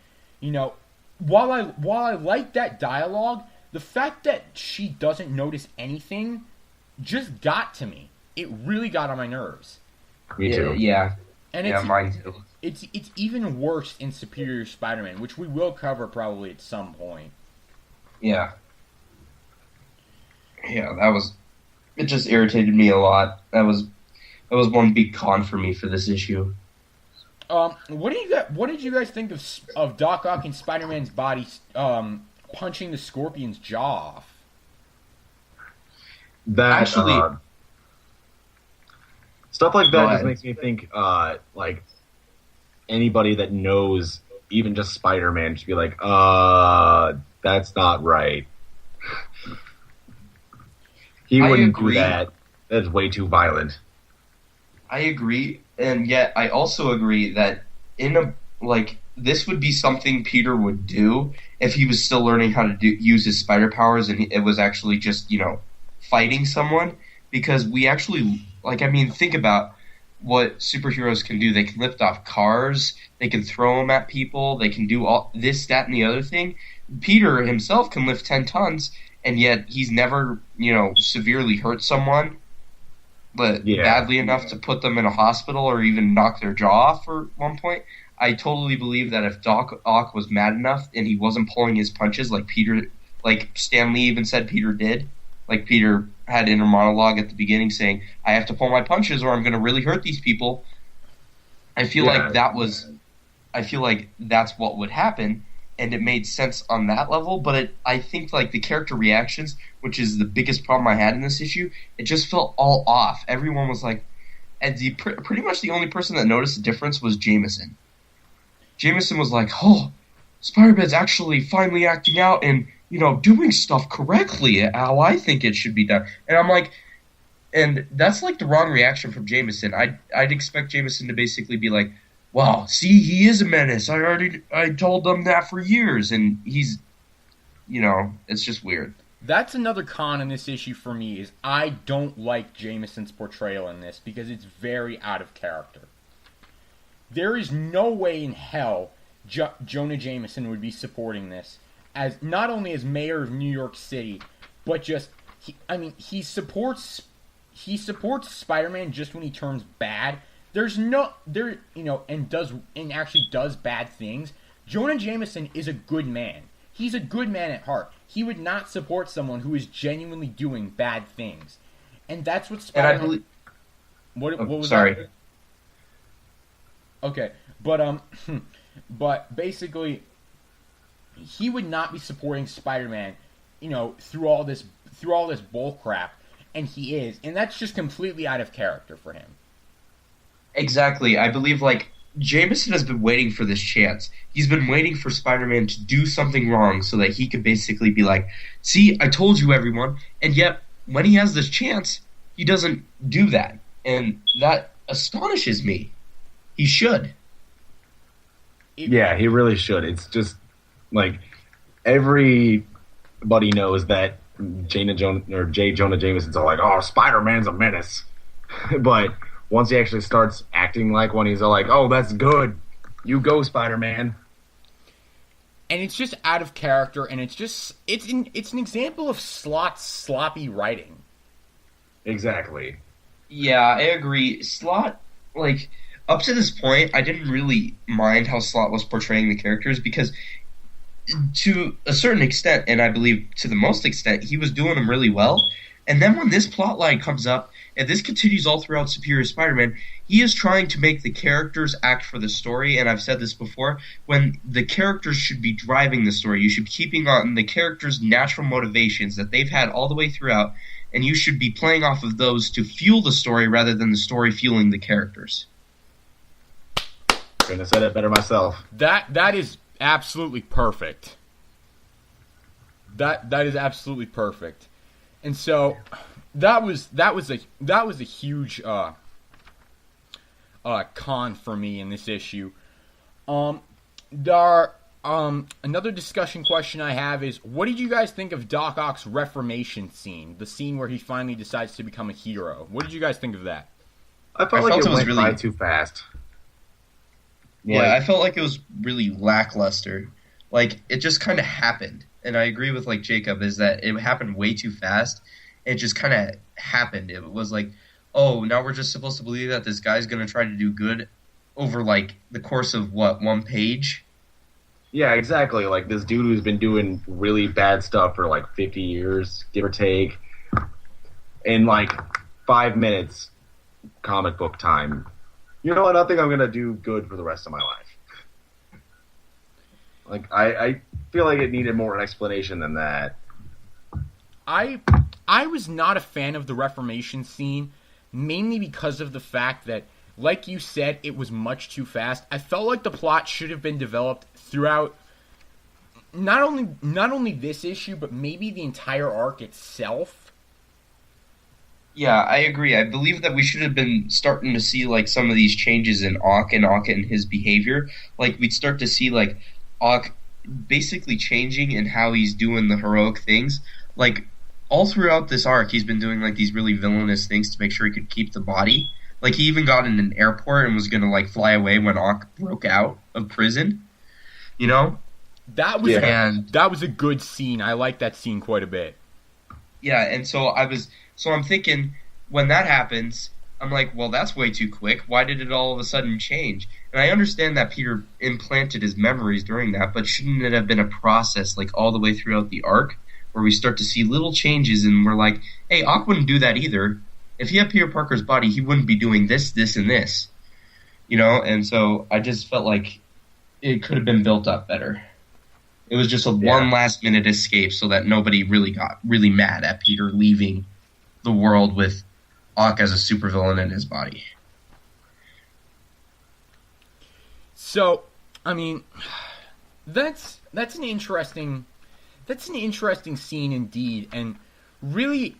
While I like that dialogue, the fact that she doesn't notice anything just got to me. It really got on my nerves. Me too. Yeah. And mine too. It's even worse in Superior Spider-Man, which we will cover probably at some point. Yeah. Yeah, it just irritated me a lot. That was one big con for me for this issue. What did you guys think of Doc Ock and Spider-Man's body punching the Scorpion's jaw off? That actually, stuff like that just makes me think like anybody that knows even just Spider-Man should be like, that's not right. He wouldn't do that. That's way too violent. I agree, and yet I also agree that this would be something Peter would do if he was still learning how to use his spider powers, and it was actually just fighting someone. Because we actually think about what superheroes can do. They can lift off cars, they can throw them at people, they can do all this, that, and the other thing. Peter himself can lift 10 tons, and yet he's never severely hurt someone. But badly enough to put them in a hospital or even knock their jaw off at one point. I totally believe that if Doc Ock was mad enough and he wasn't pulling his punches like Stan Lee even said Peter did, like Peter had inner monologue at the beginning saying, "I have to pull my punches or I'm going to really hurt these people." I feel like that's what would happen, and it made sense on that level. But I think the character reactions, which is the biggest problem I had in this issue, it just felt all off. Everyone was like, and pretty much the only person that noticed the difference was Jameson. Jameson was like, "Oh, Spider-Man's actually finally acting out and doing stuff correctly, how I think it should be done." And I'm like, and that's the wrong reaction from Jameson. I'd expect Jameson to basically be like, "Wow, see, he is a menace. I told them that for years," and he's, it's just weird. That's another con in this issue for me, is I don't like Jameson's portrayal in this because it's very out of character. There is no way in hell Jonah Jameson would be supporting this, as not only as mayor of New York City, but just he supports Spider-Man just when he turns bad. And actually does bad things. Jonah Jameson is a good man. He's a good man at heart. He would not support someone who is genuinely doing bad things, and that's what Spider-Man. And I believe. What was sorry. that? Okay, but basically, he would not be supporting Spider-Man, through all this bull crap, and he is, and that's just completely out of character for him. Exactly. I believe, Jameson has been waiting for this chance. He's been waiting for Spider-Man to do something wrong so that he could basically be like, "See, I told you, everyone." And yet, when he has this chance, he doesn't do that. And that astonishes me. He should. Yeah, he really should. It's just Like everybody knows that J. Jonah Jameson's all like, "Oh, Spider-Man's a menace," but once he actually starts acting like one, he's all like, "Oh, that's good. You go, Spider-Man." And it's just out of character, and it's an example of Slott's sloppy writing. Exactly. Yeah, I agree. Slott, like, up to this point, I didn't really mind how Slott was portraying the characters because, to a certain extent, and I believe to the most extent, he was doing them really well. And then when this plot line comes up, and this continues all throughout Superior Spider-Man, he is trying to make the characters act for the story, and I've said this before, when the characters should be driving the story. You should be keeping on the characters' natural motivations that they've had all the way throughout, and you should be playing off of those to fuel the story rather than the story fueling the characters. Couldn't have said it better myself. That is absolutely perfect. That is absolutely perfect. And so that was a huge con for me in this issue. Another discussion question I have is, what did you guys think of Doc Ock's reformation scene? The scene where he finally decides to become a hero. What did you guys think of that? I felt like it went by too fast. Yeah, I felt like it was really lackluster. Like, it just kind of happened. And I agree with, like, Jacob, is that it happened way too fast. It just kind of happened. It was like, oh, now we're just supposed to believe that this guy's going to try to do good over, like, the course of, what, one page? Yeah, exactly. Like, this dude who's been doing really bad stuff for, like, 50 years, give or take. In, like, 5 minutes, comic book time. You know what? I think I'm going to do good for the rest of my life. Like, I feel like it needed more explanation than that. I was not a fan of the reformation scene, mainly because of the fact that, like you said, it was much too fast. I felt like the plot should have been developed throughout not only this issue, but maybe the entire arc itself. Yeah, I agree. I believe that we should have been starting to see, like, some of these changes in Ock and his behavior. Like, we'd start to see, like, Ock basically changing in how he's doing the heroic things. Like, all throughout this arc, he's been doing, like, these really villainous things to make sure he could keep the body. Like, he even got in an airport and was going to, like, fly away when Ock broke out of prison. You know? That was a good scene. I like that scene quite a bit. Yeah, and so I'm thinking, when that happens, I'm like, well, that's way too quick. Why did it all of a sudden change? And I understand that Peter implanted his memories during that, but shouldn't it have been a process, like, all the way throughout the arc, where we start to see little changes, and we're like, hey, Ock wouldn't do that either. If he had Peter Parker's body, he wouldn't be doing this, this, and this. You know? And so I just felt like it could have been built up better. It was just one last-minute escape so that nobody really got really mad at Peter leaving the world with Ock as a supervillain in his body. So, I mean, that's an interesting scene indeed, and really,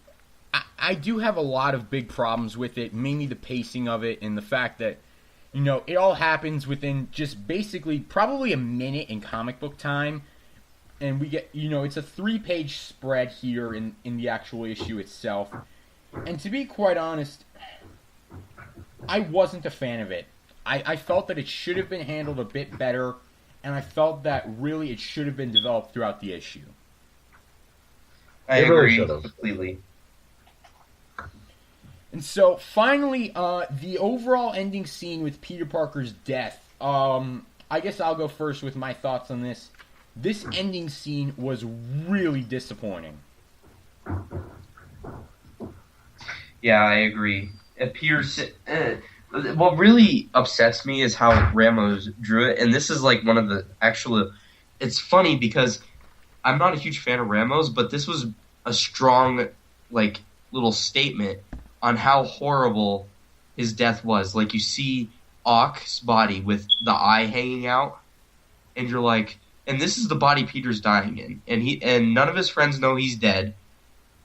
I do have a lot of big problems with it, mainly the pacing of it and the fact that, you know, it all happens within just basically probably a minute in comic book time, and we get, you know, it's a 3-page spread here in the actual issue itself. And to be quite honest, I wasn't a fan of it. I felt that it should have been handled a bit better, and I felt that really it should have been developed throughout the issue. I agree completely. And so, finally, the overall ending scene with Peter Parker's death. I guess I'll go first with my thoughts on this. This ending scene was really disappointing. Yeah, I agree. What really upsets me is how Ramos drew it, and this is like one of the actual... It's funny because I'm not a huge fan of Ramos, but this was a strong, like, little statement on how horrible his death was. Like, you see Ock's body with the eye hanging out, and you're like... And this is the body Peter's dying in, and none of his friends know he's dead.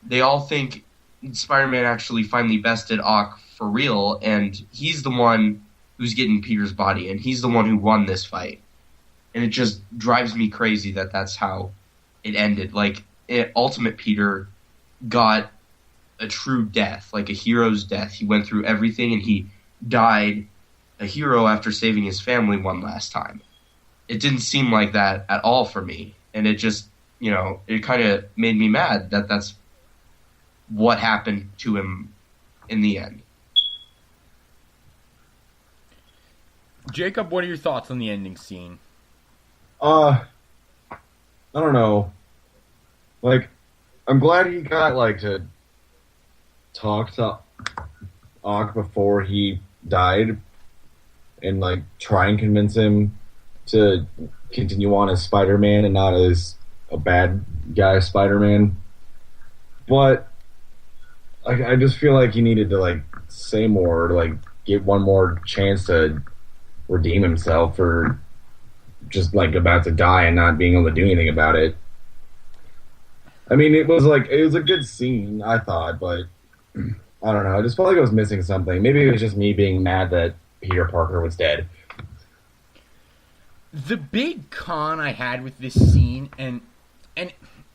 They all think Spider-Man actually finally bested Ock for real, and he's the one who's getting Peter's body, and he's the one who won this fight. and it just drives me crazy that that's how it ended. Like, Ultimate Peter got a true death, like a hero's death. He went through everything, and he died a hero after saving his family one last time. It didn't seem like that at all for me, and it just, it kind of made me mad that that's what happened to him in the end. Jacob, what are your thoughts on the ending scene? I don't know. Like, I'm glad he got, like, to talk to Ock before he died and, like, try and convince him to continue on as Spider-Man and not as a bad guy Spider-Man. But I just feel like he needed to, like, say more, to, like, get one more chance to redeem himself for just, like, about to die and not being able to do anything about it. I mean, it was a good scene, I thought, but I don't know. I just felt like I was missing something. Maybe it was just me being mad that Peter Parker was dead. The big con I had with this scene, and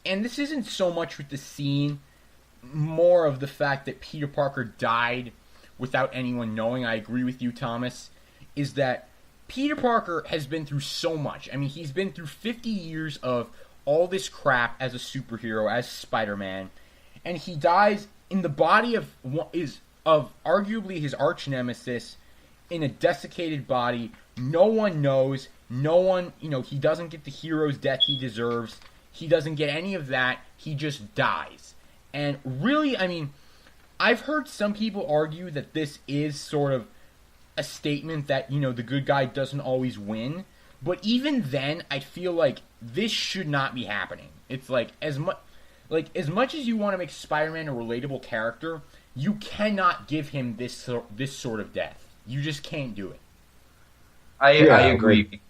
this isn't so much with the scene, more of the fact that Peter Parker died without anyone knowing. I agree with you, Thomas, is that Peter Parker has been through so much. I mean, he's been through 50 years of all this crap as a superhero, as Spider-Man, and he dies in the body of arguably his arch nemesis, in a desiccated body. No one knows. No one, he doesn't get the hero's death he deserves. He doesn't get any of that. He just dies. And really, I mean, I've heard some people argue that this is sort of a statement that, the good guy doesn't always win. But even then, I feel like this should not be happening. It's like, as much as you want to make Spider-Man a relatable character, you cannot give him this sort of death. You just can't do it. I agree.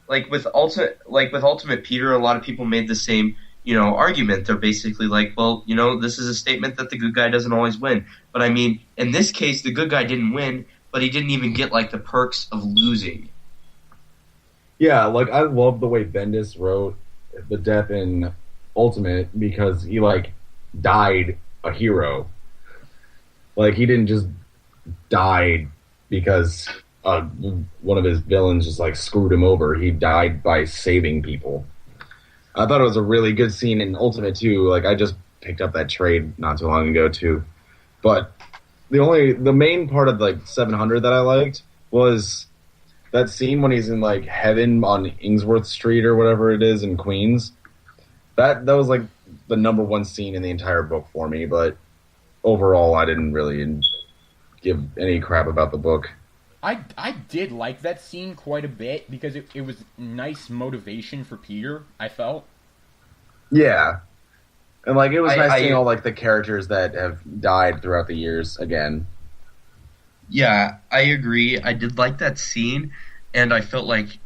Like with Ultimate Peter, a lot of people made the same, argument. They're basically like, well, this is a statement that the good guy doesn't always win. But I mean, in this case, the good guy didn't win, but he didn't even get, like, the perks of losing. Yeah, like, I love the way Bendis wrote the death in Ultimate, because he, like, died a hero. Like, he didn't just die because one of his villains just, like, screwed him over. He died by saving people. I thought it was a really good scene in Ultimate, too. Like, I just picked up that trade not too long ago, too. But the main part of, like, 700 that I liked was that scene when he's in, like, heaven on Ingsworth Street or whatever it is in Queens. That was, like, the number one scene in the entire book for me, but overall I didn't really give any crap about the book. I did like that scene quite a bit, because it was nice motivation for Peter, I felt. Yeah. And, like, it was nice seeing all, like, the characters that have died throughout the years again. Yeah, I agree. I did like that scene, and I felt like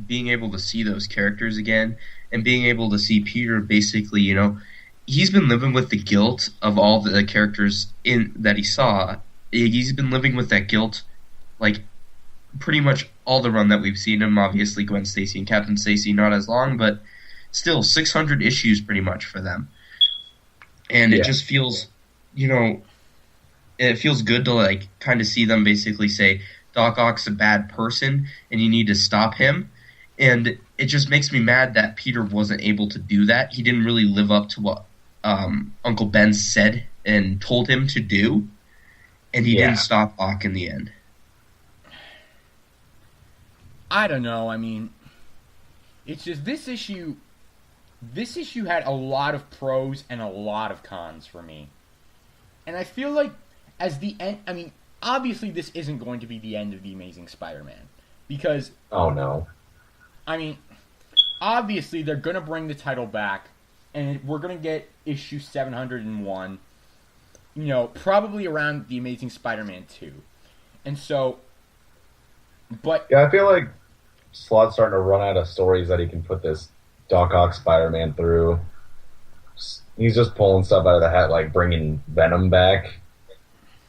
being able to see those characters again, and being able to see Peter basically, he's been living with the guilt of all the characters that he saw. He's been living with that guilt, like, pretty much all the run that we've seen him. Obviously, Gwen Stacy and Captain Stacy not as long, but still 600 issues pretty much for them. And it just feels, it feels good to, like, kind of see them basically say, Doc Ock's a bad person and you need to stop him. And it just makes me mad that Peter wasn't able to do that. He didn't really live up to what Uncle Ben said and told him to do. And he didn't stop Ock in the end. I don't know. I mean, it's just this issue had a lot of pros and a lot of cons for me. And I feel like as the end, I mean, obviously this isn't going to be the end of The Amazing Spider-Man, because oh no. I mean, obviously they're going to bring the title back, and we're going to get issue 701, probably around The Amazing Spider-Man 2. And so, but yeah, I feel like Slott's starting to run out of stories that he can put this Doc Ock Spider-Man through. He's just pulling stuff out of the hat, like bringing Venom back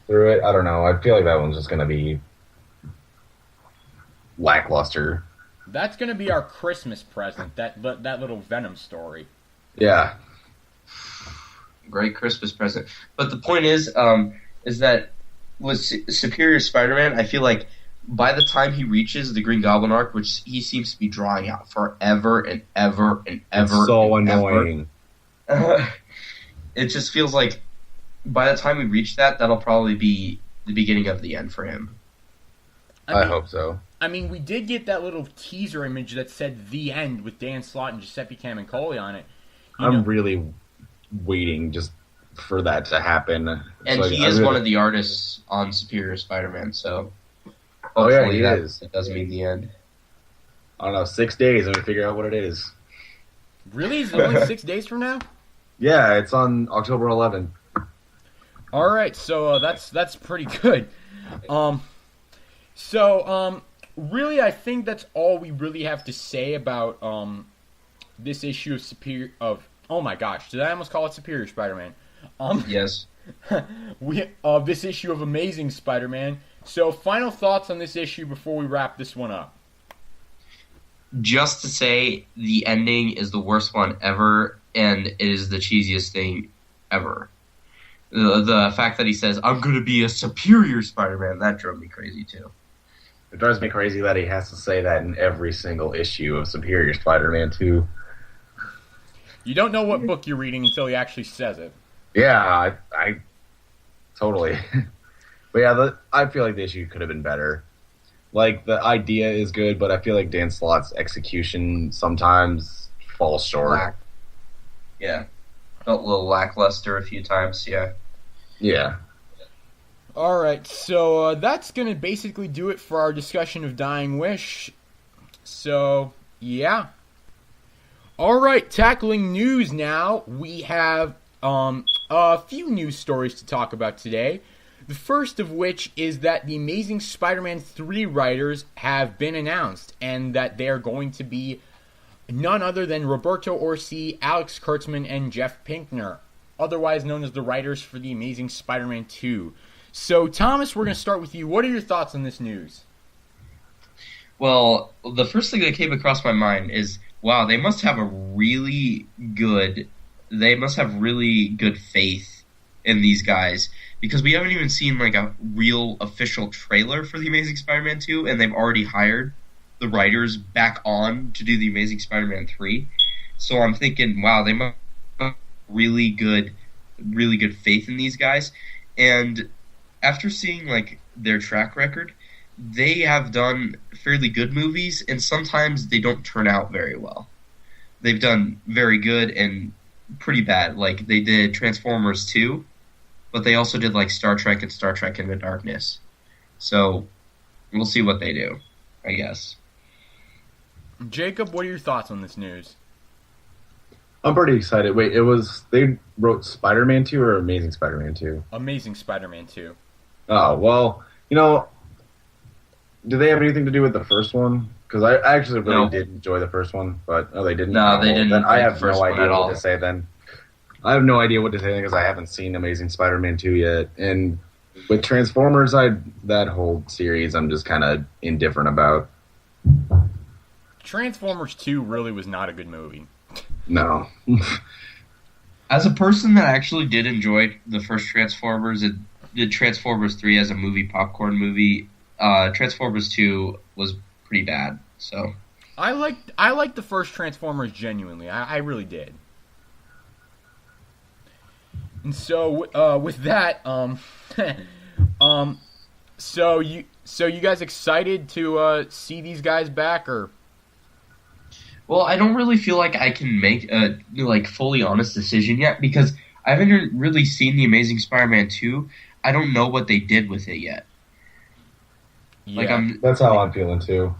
through it. I don't know. I feel like that one's just going to be lackluster. That's gonna be our Christmas present. That little Venom story. Yeah. Great Christmas present. But the point is that with Superior Spider-Man, I feel like by the time he reaches the Green Goblin arc, which he seems to be drawing out forever and ever and ever, It's so and annoying. ever, it just feels like by the time we reach that, that'll probably be the beginning of the end for him. I hope so. I mean, we did get that little teaser image that said "The End" with Dan Slott and Giuseppe Camuncoli on it. I'm really waiting just for that to happen. And So, he is one of the artists on Superior Spider-Man, so Oh yeah, hopefully he is. It does mean the end. I don't know, 6 days and we figure out what it is. Really? Is it only 6 days from now? Yeah, it's on October 11th. All right, so that's pretty good. Really, I think that's all we really have to say about this issue of Superior. Oh my gosh, did I almost call it Superior Spider-Man? Yes. This issue of Amazing Spider-Man. So, final thoughts on this issue before we wrap this one up. Just to say, the ending is the worst one ever, and it is the cheesiest thing ever. The fact that he says, "I'm going to be a superior Spider-Man," that drove me crazy too. It drives me crazy that he has to say that in every single issue of Superior Spider-Man 2. You don't know what book you're reading until he actually says it. Yeah, I totally. But yeah, I feel like the issue could have been better. Like, the idea is good, but I feel like Dan Slott's execution sometimes falls short. Yeah. Felt a little lackluster a few times, yeah. Yeah. Alright, so that's going to basically do it for our discussion of Dying Wish. So, yeah. Alright, tackling news now. We have a few news stories to talk about today. The first of which is that the Amazing Spider-Man 3 writers have been announced, and that they are going to be none other than Roberto Orci, Alex Kurtzman, and Jeff Pinkner, otherwise known as the writers for the Amazing Spider-Man 2. So, Thomas, we're going to start with you. What are your thoughts on this news? Well, the first thing that came across my mind is, wow, they must have really good faith in these guys, because we haven't even seen like a real official trailer for the Amazing Spider-Man 2, and they've already hired the writers back on to do the Amazing Spider-Man 3. So I'm thinking, wow, they must have really good faith in these guys. And after seeing like their track record, they have done fairly good movies, and sometimes they don't turn out very well. They've done very good and pretty bad. Like, they did Transformers 2, but they also did like Star Trek and Star Trek Into Darkness. So we'll see what they do, I guess. Jacob, what are your thoughts on this news? I'm pretty excited. Wait, they wrote Spider-Man 2 or Amazing Spider-Man 2? Amazing Spider-Man 2. Oh, well, do they have anything to do with the first one? Because I actually really did enjoy the first one, but they didn't. No, they didn't. Then I have no idea what to say then. I have no idea what to say because I haven't seen Amazing Spider-Man 2 yet. And with Transformers, that whole series I'm just kind of indifferent about. Transformers 2 really was not a good movie. No. As a person that actually did enjoy the first Transformers and did Transformers 3 as a movie, popcorn movie, Transformers 2 was pretty bad. So I liked the first Transformers genuinely. I really did. And so with that, so you guys excited to see these guys back, or? Well, I don't really feel like I can make a fully honest decision yet, because I haven't really seen the Amazing Spider-Man 2. I don't know what they did with it yet. Yeah. That's how I'm feeling too.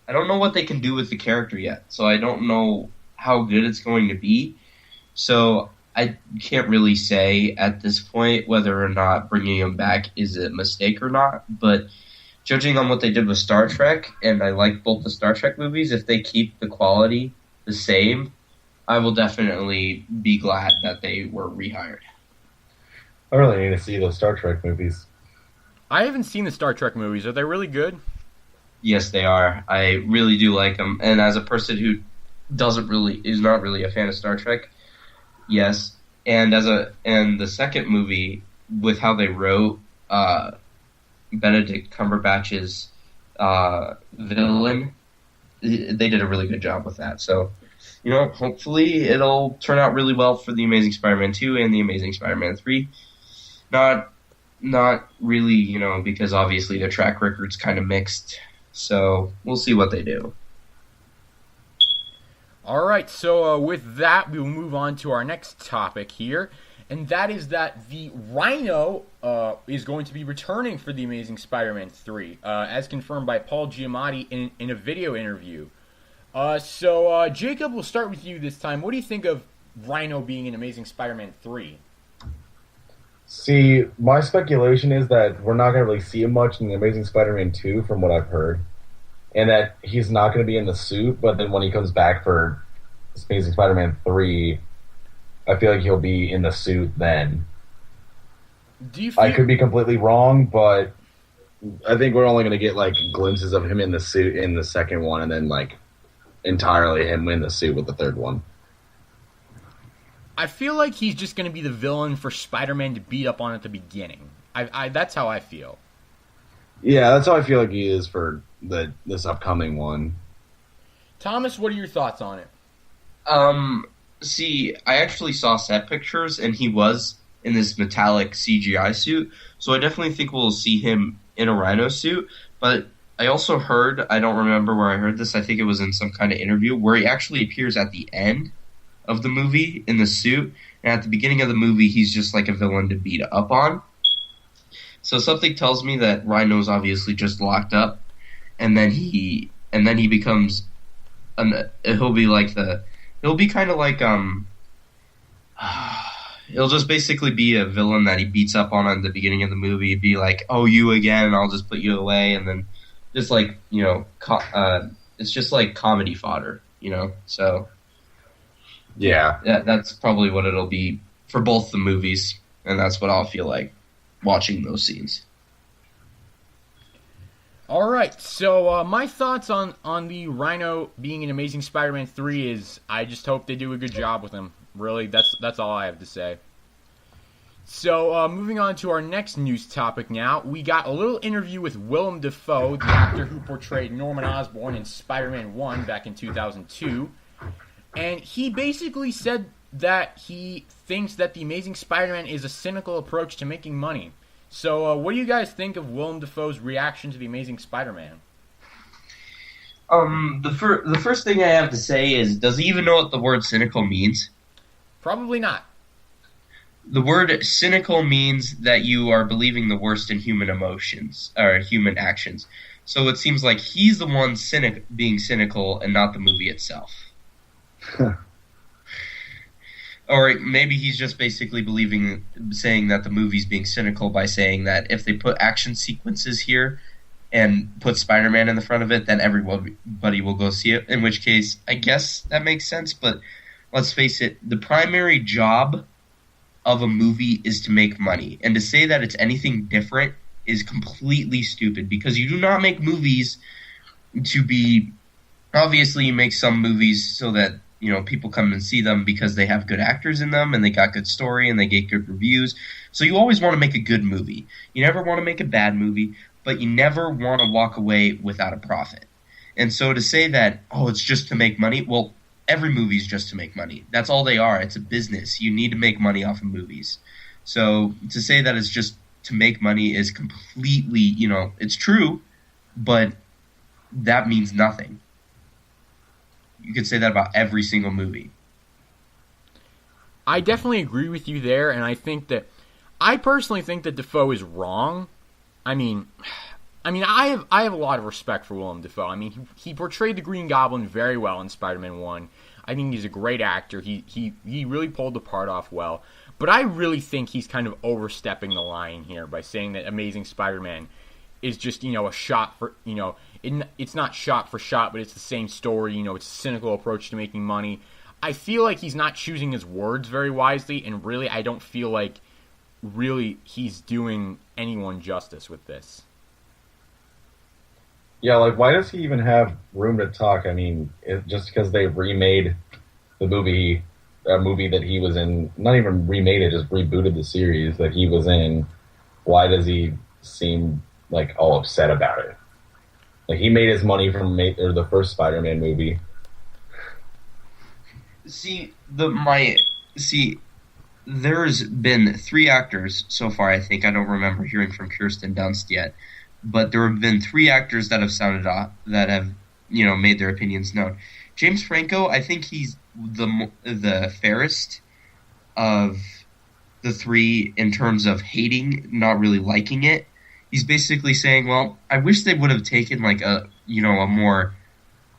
I don't know what they can do with the character yet, so I don't know how good it's going to be. So I can't really say at this point whether or not bringing him back is a mistake or not, but judging on what they did with Star Trek, and I like both the Star Trek movies, if they keep the quality the same, I will definitely be glad that they were rehired. I really need to see those Star Trek movies. I haven't seen the Star Trek movies. Are they really good? Yes, they are. I really do like them. And as a person who is not really a fan of Star Trek, yes. And the second movie, with how they wrote Benedict Cumberbatch's villain, they did a really good job with that. So, hopefully it'll turn out really well for the Amazing Spider-Man 2 and the Amazing Spider-Man 3. Not really, because obviously their track record's kind of mixed. So we'll see what they do. All right, so with that, we will move on to our next topic here, and that is that the Rhino is going to be returning for the Amazing Spider-Man 3, as confirmed by Paul Giamatti in a video interview. So Jacob, we'll start with you this time. What do you think of Rhino being in Amazing Spider-Man 3? See, my speculation is that we're not going to really see him much in the Amazing Spider-Man 2 from what I've heard. And that he's not going to be in the suit, but then when he comes back for Amazing Spider-Man 3, I feel like he'll be in the suit then. I could be completely wrong, but I think we're only going to get like glimpses of him in the suit in the second one, and then like entirely him in the suit with the third one. I feel like he's just going to be the villain for Spider-Man to beat up on at the beginning. That's how I feel. Yeah, that's how I feel like he is for this upcoming one. Thomas, what are your thoughts on it? See, I actually saw set pictures, and he was in this metallic CGI suit, so I definitely think we'll see him in a Rhino suit, but I also heard, I don't remember where I heard this, I think it was in some kind of interview, where he actually appears at the end of the movie in the suit, and at the beginning of the movie, he's just like a villain to beat up on. So something tells me that Rhino's obviously just locked up, and then he becomes he'll be kind of like he'll just basically be a villain that he beats up on at the beginning of the movie. He'd be like, "Oh, you again? I'll just put you away," and then just like it's just like comedy fodder, So yeah, that's probably what it'll be for both the movies, and that's what I'll feel like watching those scenes. All right, so my thoughts on the Rhino being in Amazing Spider-Man 3 is I just hope they do a good job with him. Really, that's all I have to say. So moving on to our next news topic now, we got a little interview with Willem Dafoe, the actor who portrayed Norman Osborn in Spider-Man 1 back in 2002, and he basically said that he thinks that the Amazing Spider-Man is a cynical approach to making money. So, what do you guys think of Willem Dafoe's reaction to the Amazing Spider-Man? The first thing I have to say is, does he even know what the word cynical means? Probably not. The word cynical means that you are believing the worst in human emotions or human actions. So it seems like he's the one being cynical and not the movie itself. Or maybe he's just basically saying that the movie's being cynical by saying that if they put action sequences here and put Spider-Man in the front of it, then everybody will go see it. In which case, I guess that makes sense. But let's face it, the primary job of a movie is to make money. And to say that it's anything different is completely stupid, because you do not make movies to be... Obviously, you make some movies so that people come and see them because they have good actors in them and they got good story and they get good reviews. So you always want to make a good movie. You never want to make a bad movie, but you never want to walk away without a profit. And so to say that, it's just to make money, well, every movie is just to make money. That's all they are. It's a business. You need to make money off of movies. So to say that it's just to make money is completely, it's true, but that means nothing. You could say that about every single movie. I definitely agree with you there, and I personally think that Dafoe is wrong. I mean, I have a lot of respect for Willem Dafoe. I mean, he portrayed the Green Goblin very well in Spider-Man 1. I think he's a great actor. He really pulled the part off well. But I really think he's kind of overstepping the line here by saying that Amazing Spider-Man is just, a shot for, it's not shot for shot, but it's the same story. It's a cynical approach to making money. I feel like he's not choosing his words very wisely, and really, I don't feel like really he's doing anyone justice with this. Yeah, like why does he even have room to talk? I mean, just because they remade the movie, a movie that he was in, not even remade it, just rebooted the series that he was in. Why does he seem like all upset about it? Like he made his money from or the first Spider-Man movie. See, there's been 3 actors so far. I think I don't remember hearing from Kirsten Dunst yet, but there have been 3 actors that have sounded off that have made their opinions known. James Franco, I think he's the fairest of the 3 in terms of hating, not really liking it. He's basically saying, "Well, I wish they would have taken like a more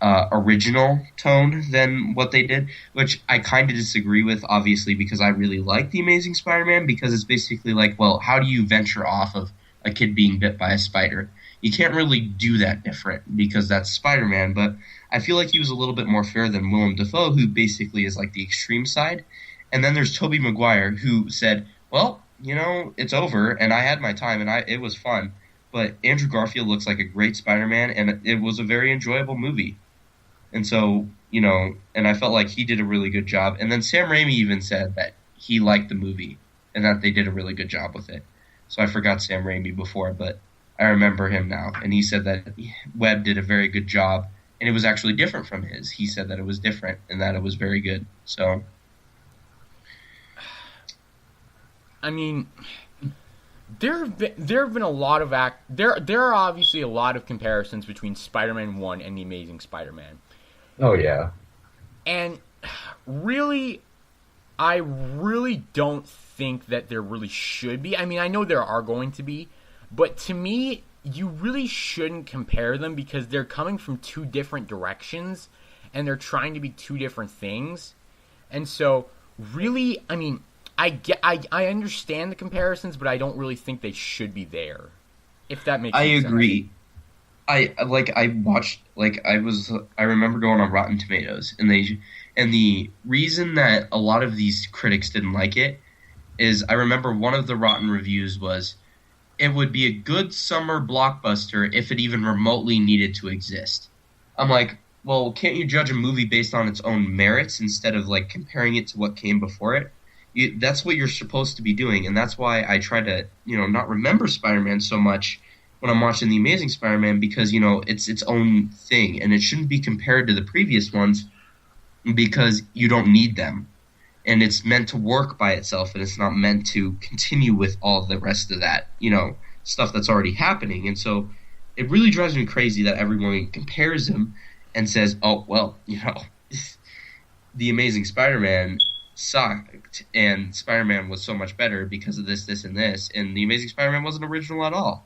original tone than what they did," which I kind of disagree with, obviously, because I really like The Amazing Spider-Man, because it's basically like, well, how do you venture off of a kid being bit by a spider? You can't really do that different because that's Spider-Man, but I feel like he was a little bit more fair than Willem Dafoe, who basically is like the extreme side. And then there's Tobey Maguire, who said, well, it's over, and I had my time, and it was fun, but Andrew Garfield looks like a great Spider-Man, and it was a very enjoyable movie. And so, and I felt like he did a really good job. And then Sam Raimi even said that he liked the movie and that they did a really good job with it. So I forgot Sam Raimi before, but I remember him now. And he said that Webb did a very good job, and it was actually different from his. He said that it was different and that it was very good. So, I mean, there have been a lot of there are obviously a lot of comparisons between Spider-Man 1 and The Amazing Spider-Man. Oh, yeah. And really, I really don't think that there really should be. I mean, I know there are going to be, but to me, you really shouldn't compare them because they're coming from 2 different directions, and they're trying to be 2 different things. And so, really, I mean, I understand the comparisons, but I don't really think they should be there. If that makes sense. I agree. I remember going on Rotten Tomatoes, and the reason that a lot of these critics didn't like it is, I remember one of the Rotten reviews was, it would be a good summer blockbuster if it even remotely needed to exist. I'm like, well, can't you judge a movie based on its own merits instead of like comparing it to what came before it? That's what you're supposed to be doing, and that's why I try to not remember Spider-Man so much when I'm watching The Amazing Spider-Man, because it's its own thing, and it shouldn't be compared to the previous ones because you don't need them, and it's meant to work by itself, and it's not meant to continue with all the rest of that stuff that's already happening. And so it really drives me crazy that everyone compares them and says, oh well, The Amazing Spider-Man sucked and Spider-Man was so much better because of this and this, and The Amazing Spider-Man wasn't original at all.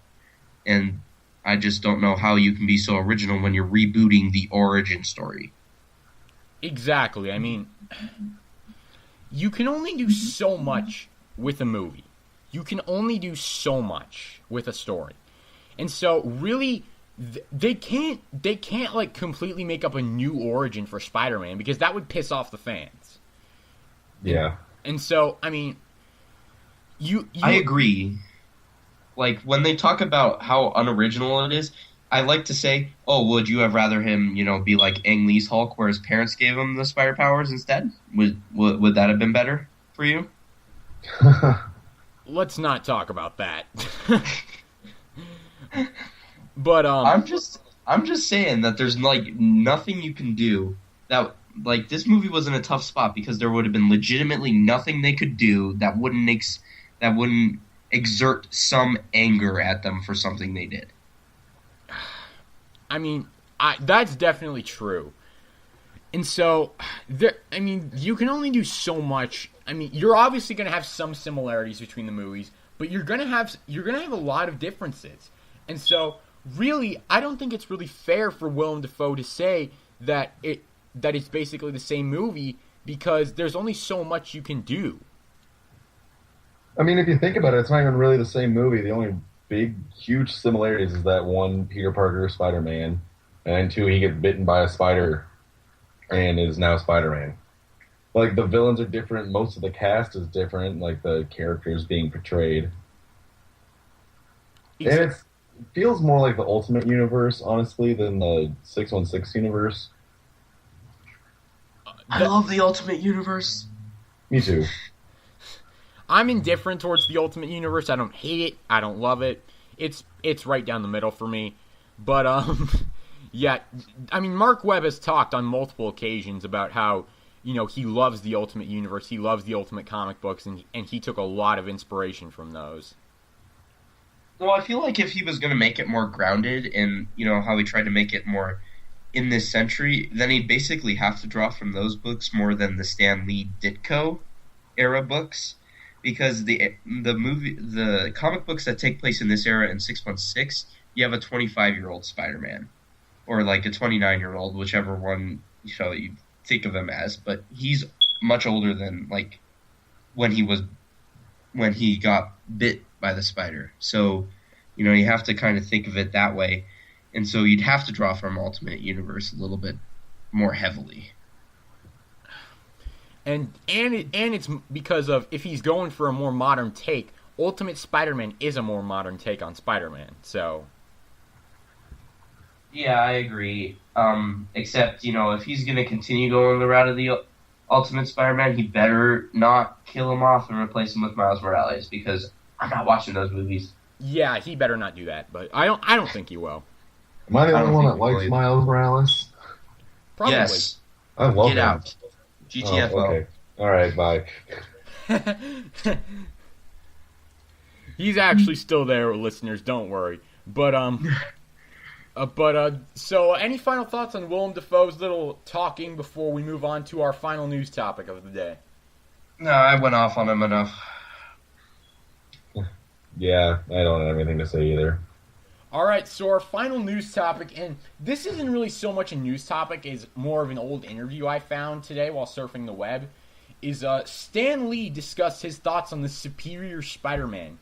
And I just don't know how you can be so original when you're rebooting the origin story. Exactly. I mean, you can only do so much with a movie. You can only do so much with a story. And so really they can't like completely make up a new origin for Spider-Man, because that would piss off the fans. Yeah. And so, I mean, I agree. Like, when they talk about how unoriginal it is, I like to say, oh, would you have rather him, be like Ang Lee's Hulk, where his parents gave him the spider powers instead? Would that have been better for you? Let's not talk about that. But I'm just saying that there's like nothing you can do that, like, this movie was in a tough spot because there would have been legitimately nothing they could do that wouldn't exert some anger at them for something they did. I mean, that's definitely true. And so, you can only do so much. I mean, you're obviously going to have some similarities between the movies, but you're going to have a lot of differences. And so, really, I don't think it's really fair for Willem Dafoe to say that it's basically the same movie, because there's only so much you can do. I mean, if you think about it, it's not even really the same movie. The only big, huge similarities is that one, Peter Parker is Spider-Man, and 2, he gets bitten by a spider and is now Spider-Man. Like, the villains are different, most of the cast is different, like the characters being portrayed. Exactly. And feels more like the Ultimate Universe, honestly, than the 616 universe. I love the Ultimate Universe. Me too. I'm indifferent towards the Ultimate Universe. I don't hate it. I don't love it. It's right down the middle for me. But yeah, I mean, Mark Webb has talked on multiple occasions about how, you know, he loves the Ultimate Universe. He loves the Ultimate comic books, and he took a lot of inspiration from those. Well, I feel like if he was going to make it more grounded and, you know, how he tried to make it more in this century, then he'd basically have to draw from those books more than the Stan Lee Ditko era books, because the comic books that take place in this era in 616, you have a 25-year-old Spider-Man, or like a 29-year-old, whichever one you think of him as, but he's much older than like when he got bit by the spider. So, you know, you have to kind of think of it that way. And so you'd have to draw from Ultimate Universe a little bit more heavily. And it's because of, if he's going for a more modern take, Ultimate Spider-Man is a more modern take on Spider-Man. So Yeah, I agree. Except, you know, if he's going to continue going the route of the Ultimate Spider-Man, he better not kill him off and replace him with Miles Morales, because I'm not watching those movies. yeah, he better not do that. But I don't think he will. Am I the I only don't one think that we likes will. Miles Morales? Probably. Yes. I love Get him. out. GTFO. Oh, okay. All right, bye. He's actually still there, listeners. Don't worry. But so any final thoughts on Willem Dafoe's little talking before we move on to our final news topic of the day? No, I went off on him enough. Yeah, I don't have anything to say either. All right, so our final news topic, and this isn't really so much a news topic, is more of an old interview I found today while surfing the web, is Stan Lee discussed his thoughts on the Superior Spider-Man.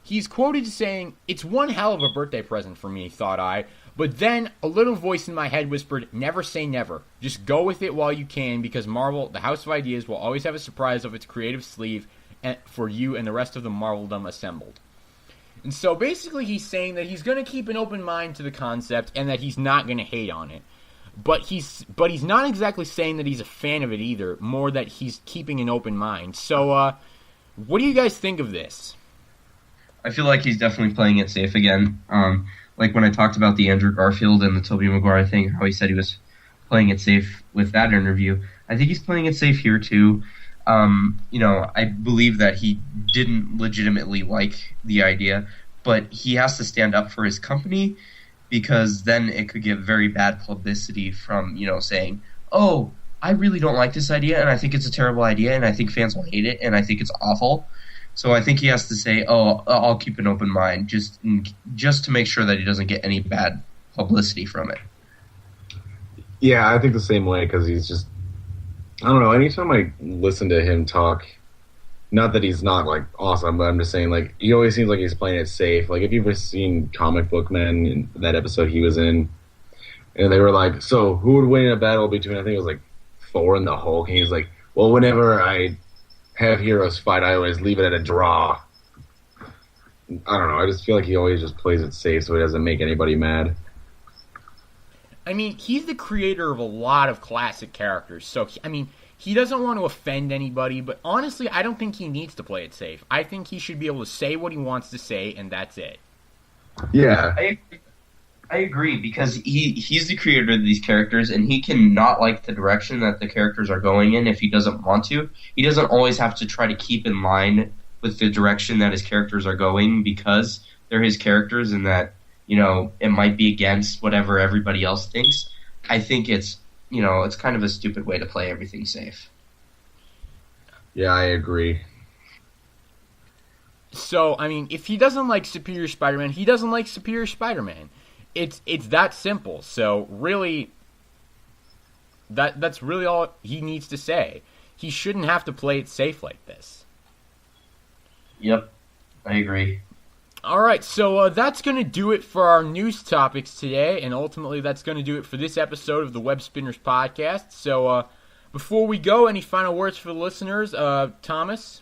He's quoted saying, "It's one hell of a birthday present for me, thought I, but then a little voice in my head whispered, never say never. Just go with it while you can, because Marvel, the House of Ideas, will always have a surprise of its creative sleeve for you and the rest of the Marveldom assembled." And so basically he's saying that he's going to keep an open mind to the concept and that he's not going to hate on it. But he's not exactly saying that he's a fan of it either, more that he's keeping an open mind. So what do you guys think of this? I feel like he's definitely playing it safe again. Like when I talked about the Andrew Garfield and the Tobey Maguire thing, how he said he was playing it safe with that interview. I think he's playing it safe here too. You know, I believe that he didn't legitimately like the idea, but he has to stand up for his company, because then it could get very bad publicity from, you know, saying, "Oh, I really don't like this idea, and I think it's a terrible idea, and I think fans will hate it, and I think it's awful." So I think he has to say, "Oh, I'll keep an open mind," just to make sure that he doesn't get any bad publicity from it. Yeah, I think the same way, because he's just, I don't know, anytime I listen to him talk, not that he's not, like, awesome, but I'm just saying, like, he always seems like he's playing it safe. Like, if you've ever seen Comic Book Men, in that episode he was in, and they were like, so who would win in a battle between, I think it was, like, Thor and the Hulk, and he's like, well, whenever I have heroes fight, I always leave it at a draw. I don't know, I just feel like he always just plays it safe so he doesn't make anybody mad. I mean, he's the creator of a lot of classic characters, so, he doesn't want to offend anybody, but honestly, I don't think he needs to play it safe. I think he should be able to say what he wants to say, and that's it. Yeah. I agree, because he's the creator of these characters, and he can not like the direction that the characters are going in if he doesn't want to. He doesn't always have to try to keep in line with the direction that his characters are going, because they're his characters and that, you know, it might be against whatever everybody else thinks. I think it's, you know, it's kind of a stupid way to play everything safe. Yeah, I agree. So, if he doesn't like Superior Spider-Man, he doesn't like Superior Spider-Man. It's that simple. So, really, that's really all he needs to say. He shouldn't have to play it safe like this. Yep, I agree. All right, so that's going to do it for our news topics today, and ultimately that's going to do it for this episode of the Web Spinners podcast. So before we go, any final words for the listeners? Thomas?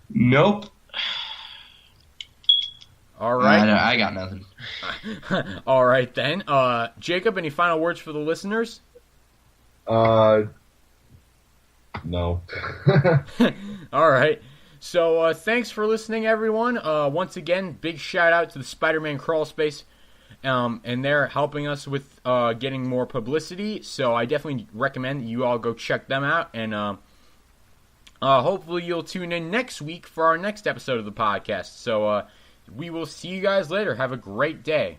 Nope. All right. I got nothing. All right, then. Jacob, any final words for the listeners? No. All right. So thanks for listening, everyone. Once again, big shout out to the Spider-Man Crawl Space. And they're helping us with getting more publicity. So I definitely recommend that you all go check them out. And hopefully you'll tune in next week for our next episode of the podcast. So we will see you guys later. Have a great day.